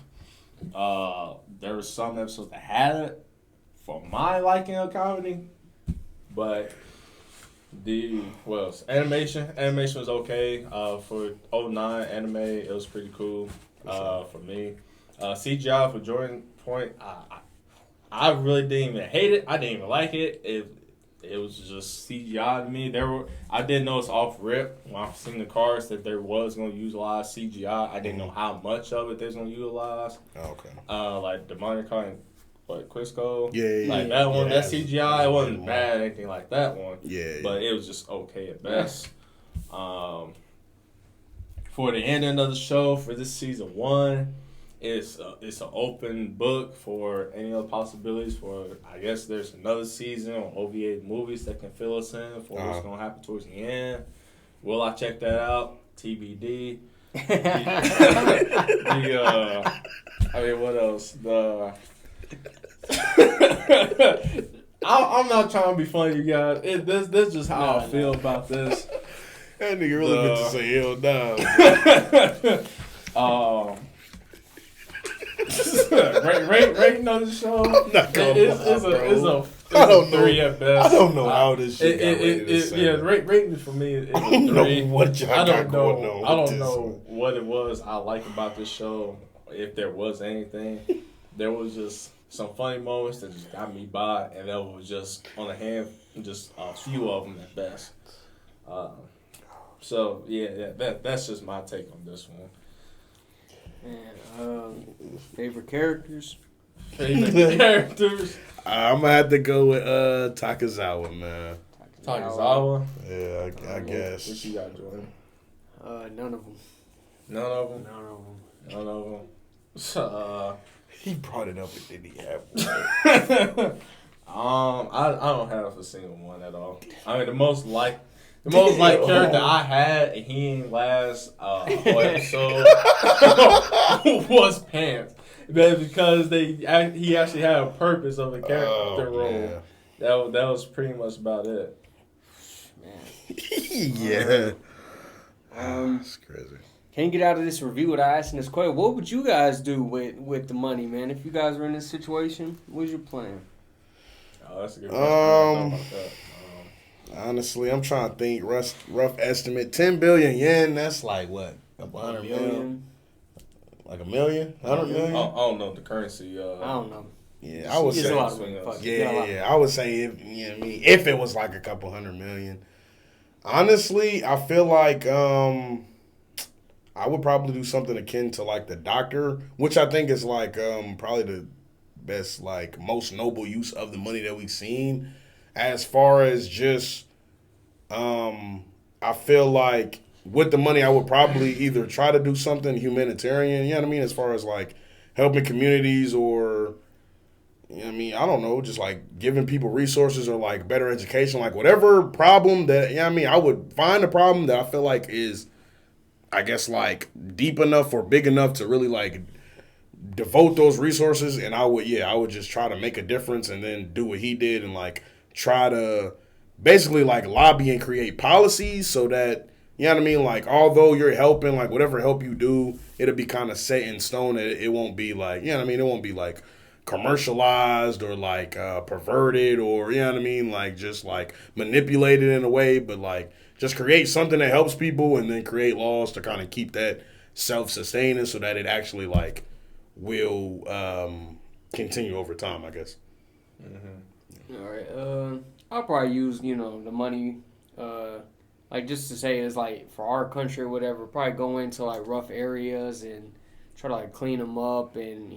There were some episodes that had it for my liking of comedy, but animation was okay. For 09 anime, it was pretty cool for me. CGI for Jordan Point, I really didn't even hate it. I didn't even like it. It was just CGI to me. I did notice off rip when I seen the cards that there was going to utilize CGI. I didn't know how much of it they was going to utilize. Oh, okay. Like Demonic and Quisco. Yeah. Like that one, that CGI, it wasn't bad, anything like that one. Yeah. But it was just okay at best. For the ending of the show for this season 1, it's an open book for any other possibilities. For I guess there's another season on OVA movies that can fill us in for what's gonna happen towards the end. Will I check that out? TBD. What else? I'm not trying to be funny, you guys. This is just how I feel about this. That nigga really meant to say hell no. Rating on the show. I'm not gonna I don't know. 3 at best. I don't know how this shit got rated. Rating for me is I don't know what y'all got going on. I don't know what it was I like about this show. If there was anything, there was just some funny moments that just got me by, and that was just on the hand, just a few of them at best. That's just my take on this one. And, favorite characters? I'm gonna have to go with Takazawa, man. Takazawa? Yeah, I guess. What you got, Jordan? None of them. None of them. He brought it up and then he had one. I don't have a single one at all. I mean, the most liked character I had, and he ain't last whole episode, was Pants. But because he actually had a purpose of a character role. Yeah. That was pretty much about it. Yeah. It's crazy. Can't get out of this review without asking this question. What would you guys do with the money, man? If you guys were in this situation, what's your plan? Oh, that's a good question. Honestly, I'm trying to think. Rough estimate, 10 billion yen. That's like what? A couple hundred million? Like $1 million? 100 million? I don't know the currency. I don't know. Yeah, I would It's say. a lot of money. Fuck. Yeah, I would say if if it was like a couple $100 million. Honestly, I feel like I would probably do something akin to like the doctor, which I think is like probably the best, like most noble use of the money that we've seen. As far as just, I feel like with the money, I would probably either try to do something humanitarian, you know what I mean, as far as like helping communities or, you know what I mean, I don't know, just like giving people resources or like better education, like whatever problem that, you know what I mean, I would find a problem that I feel like is, I guess, like deep enough or big enough to really like devote those resources, and I would just try to make a difference and then do what he did and like try to basically like lobby and create policies so that, you know what I mean, like although you're helping, like whatever help you do, it'll be kind of set in stone. It won't be like, you know what I mean, it won't be like commercialized or like perverted or, you know what I mean, like just like manipulated in a way, but like just create something that helps people and then create laws to kind of keep that self-sustaining so that it actually like will continue over time, I guess. Mm-hmm. All right. I'll probably use, the money, like just to say it's like for our country or whatever, probably go into like rough areas and try to like clean them up and,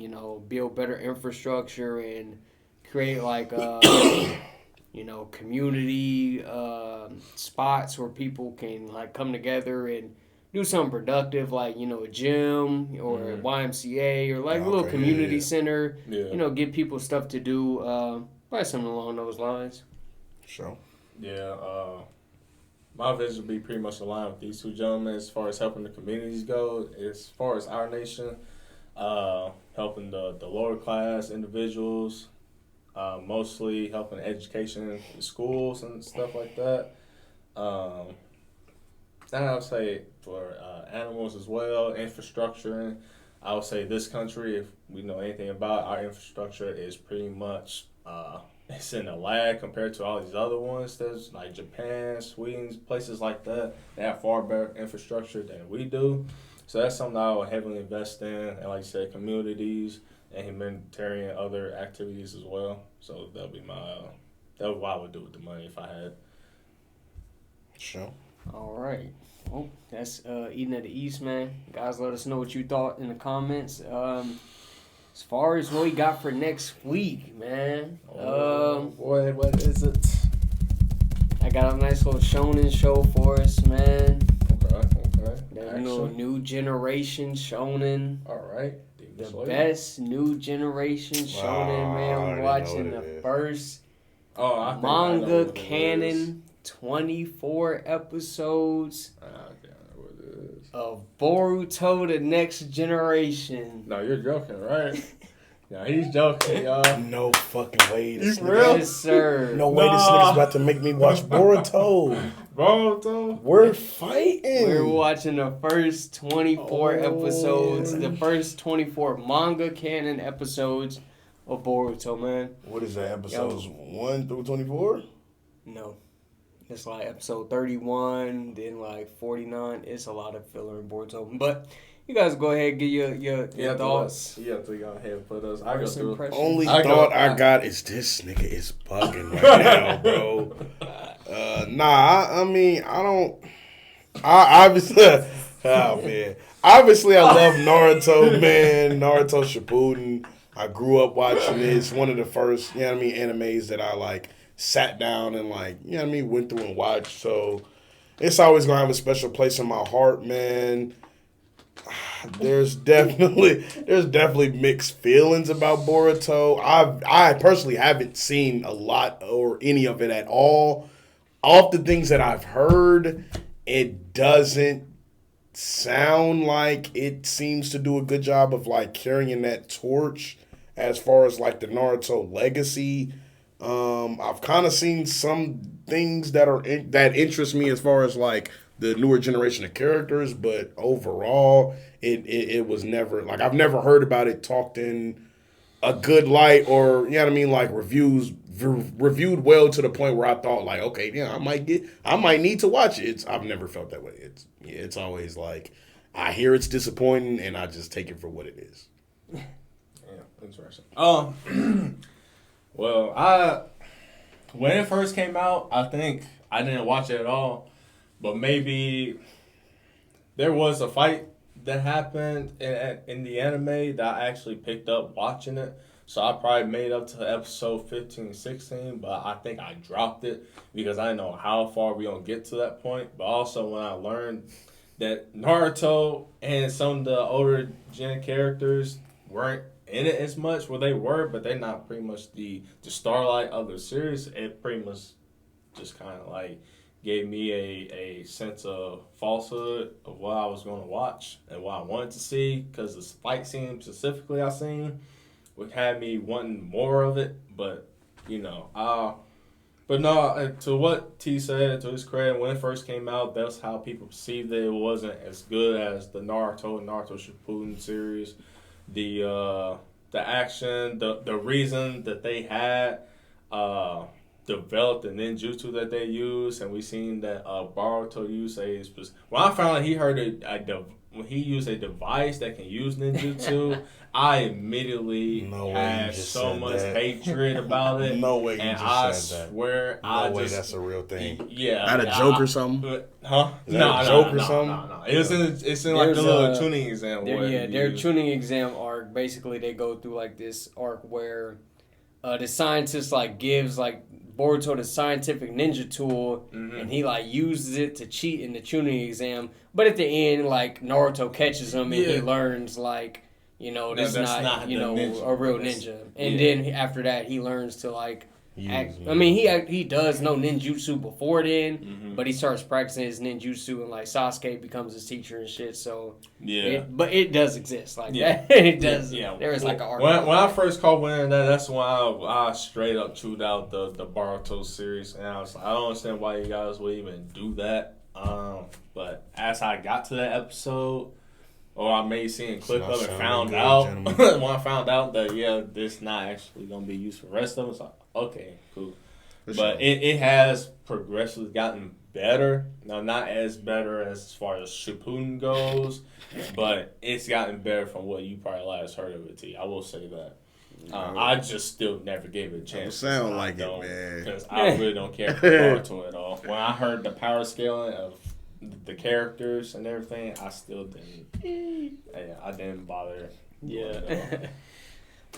build better infrastructure and create like, community spots where people can like come together and do something productive, like, a gym or a YMCA or like a little community center, give people stuff to do, probably something along those lines. Sure. Yeah, my vision would be pretty much aligned with these two gentlemen as far as helping the communities go. As far as our nation, helping the lower class individuals, mostly helping education in schools and stuff like that. And I would say for animals as well, infrastructure. I would say this country, if we know anything about our infrastructure, is pretty much it's in a lag compared to all these other ones. There's like Japan, Sweden, places like that. They have far better infrastructure than we do. So that's something I would heavily invest in. And like you said, communities and humanitarian other activities as well. So that would be what I would do with the money if I had. Sure. All right. Well, that's Eden at the East, man. Guys, let us know what you thought in the comments. As far as what we got for next week, man. Boy, what is it? I got a nice little shonen show for us, man. Okay. That little new generation shonen. All right. The best new generation shonen, man. I'm watching the first manga canon 24 episodes of Boruto: The Next Generation. No, you're joking, right? No, he's joking, y'all. No fucking way. Yes, sir. No way this nigga's about to make me watch Boruto. Boruto? We're fighting. We're watching the first 24 episodes, the first 24 manga canon episodes of Boruto, man. What is that, episodes 1 through 24? No. It's like episode 31, then like 49. It's a lot of filler in Boruto. But you guys go ahead and give your thoughts. You have to go ahead and put us. I go through. Only thought I got is this nigga is bugging right now, bro. Obviously, I love Naruto, man. Naruto Shippuden. I grew up watching it. It's one of the first, animes that I like sat down and went through and watched. So it's always gonna have a special place in my heart, man. There's definitely mixed feelings about Boruto. I personally haven't seen a lot or any of it at all. Off the things that I've heard, it doesn't sound like it seems to do a good job of like carrying that torch as far as like the Naruto legacy. I've kind of seen some things that interest me as far as like the newer generation of characters, but overall, it was never like I've never heard about it talked in a good light or you know what I mean, like reviewed well to the point where I thought like, okay, yeah, I might need to watch it. I've never felt that way. It's always like I hear it's disappointing and I just take it for what it is. Yeah, interesting. Well, when it first came out, I think I didn't watch it at all, but maybe there was a fight that happened in the anime that I actually picked up watching it. So I probably made up to episode 15, 16, but I think I dropped it because I didn't know how far we gonna get to that point. But also when I learned that Naruto and some of the older gen characters weren't in it as much, well they were, but they're not pretty much the starlight of the series. It pretty much just kind of like gave me a sense of falsehood of what I was going to watch and what I wanted to see, because the fight scene specifically I seen would have me wanting more of it. But but no, to what T said, to his credit, when it first came out, that's how people perceived it. It wasn't as good as the Naruto Shippuden series. The action, the reason that they had developed the ninjutsu that they use, and we seen that Boruto use when I found out he heard when he used a device that can use ninjutsu, I immediately had so much hatred about it. No way you and just I said swear that. No way that's a real thing. Yeah. Not a joke or something? Huh? Is that a joke or something? No. It's in like the little tuning exam. Their tuning exam arc, basically they go through like this arc where the scientist like gives like Boruto the scientific ninja tool, and he like uses it to cheat in the tuning exam. But at the end, like Naruto catches him and he learns like, this is not ninja. A real ninja. And then after that, he learns to like act. I mean, he does know ninjutsu before then, but he starts practicing his ninjutsu, and like Sasuke becomes his teacher and shit. So but it does exist like that. It does. Yeah. There is like an arc. When I first caught wind of that's when I straight up chewed out the Boruto series, and I was like, I don't understand why you guys would even do that. But as I got to that episode, or I may see a clip of it, found out when I found out that this not actually gonna be used for the rest of it, it's like, okay, cool. But it has progressively gotten better. Now, not as better as far as Shippuden goes, but it's gotten better from what you probably last heard of it, T. I will say that. I just still never gave it a chance. Sound like it, man. Because I really don't care for Naruto at all. When I heard the power scaling of the characters and everything, I still didn't. I didn't bother. Yeah.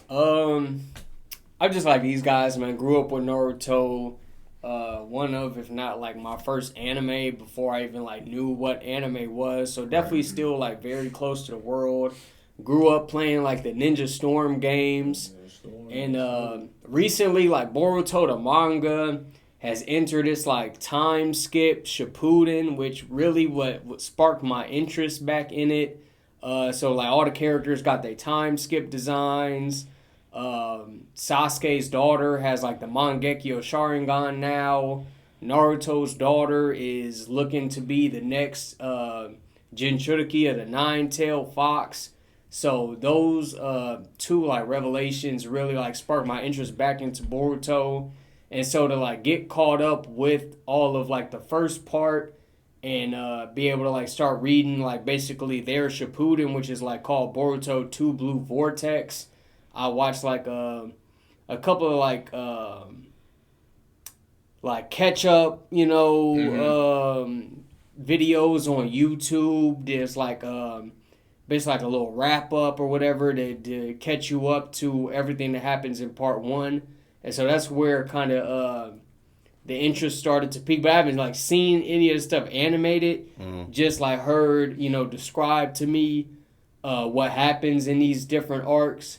I just like these guys, man. Grew up with Naruto. One of, if not like my first anime before I even like knew what anime was. So definitely still like very close to the world. Grew up playing like the Ninja Storm games. And recently like Boruto the manga has entered this like time skip Shippuden, which really what sparked my interest back in it. So like all the characters got their time skip designs. Sasuke's daughter has like the Mangekyo Sharingan now. Naruto's daughter is looking to be the next Jinchuriki of the Nine-Tailed Fox. So those two like revelations really like sparked my interest back into Boruto. And so to like get caught up with all of like the first part and be able to like start reading like basically their Shippuden, which is like called Boruto 2 Blue Vortex. I watched like a couple of like catch up, videos on YouTube. There's like basically like a little wrap up or whatever to catch you up to everything that happens in part 1. And so that's where kind of the interest started to peak. But I haven't like seen any of the stuff animated. Just like heard, described to me what happens in these different arcs.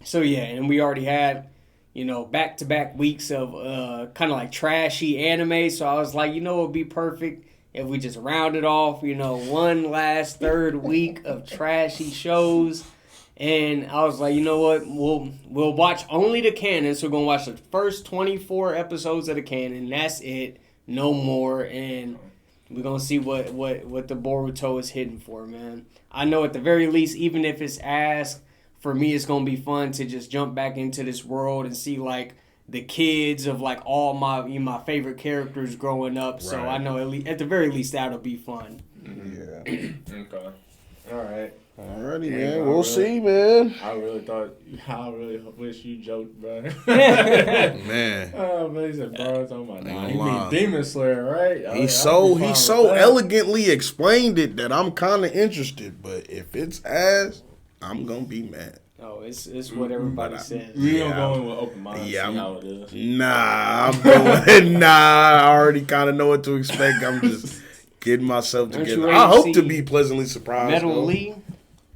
So yeah, and we already had, back-to-back weeks of kind of like trashy anime. So I was like, it would be perfect if we just rounded off, one last third week of trashy shows. And I was like, you know what? We'll watch only the canon. So we're gonna watch the first 24 episodes of the canon. That's it. No more. And we're gonna see what the Boruto is hitting for, man. I know at the very least, even if it's ass, for me it's gonna be fun to just jump back into this world and see like the kids of like all my favorite characters growing up. So Right. I know at the very least that'll be fun. Yeah. Okay. All right. Alrighty, Yeah, man. I We'll really- see, man. I really wish you joked, bro. Man. Oh, but he said, bro, talking about, nah, Ain't he gonna lie. mean Demon Slayer, right? He so elegantly explained it that I'm kind of interested. But if it's ass, I'm gonna be mad. Oh, it's what everybody says. We Yeah. gonna go in with open mind. Yeah, See how it is. Nah, I'm doing. I already kind of know what to expect. I'm just getting myself Aren't you together. ready I to hope see to be pleasantly surprised. Metal though. Lee?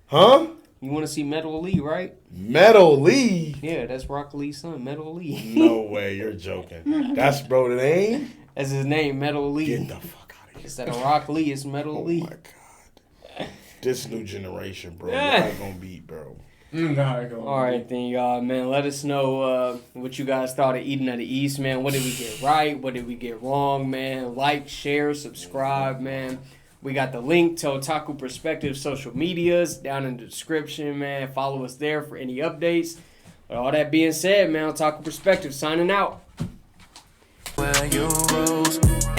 Huh? You want to see Metal Lee, right? Metal Lee? Yeah, that's Rock Lee's son, Metal Lee. No way, you're joking. That's bro the name? That's his name, Metal Lee. Get the fuck out of here. Instead of Rock Lee, it's Metal Oh Lee. my god. This new generation, bro. You're Yeah. not gonna beat, bro. Nah, go All right, then, y'all, man. Let us know what you guys thought of Eden of the East, man. What did we get right? What did we get wrong, man? Like, share, subscribe, man. We got the link to Otaku Perspective social medias down in the description, man. Follow us there for any updates. But all that being said, man, Otaku Perspective signing out. Well, you rose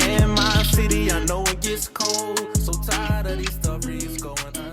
in my city. I know it gets cold. So tired of these stories going on.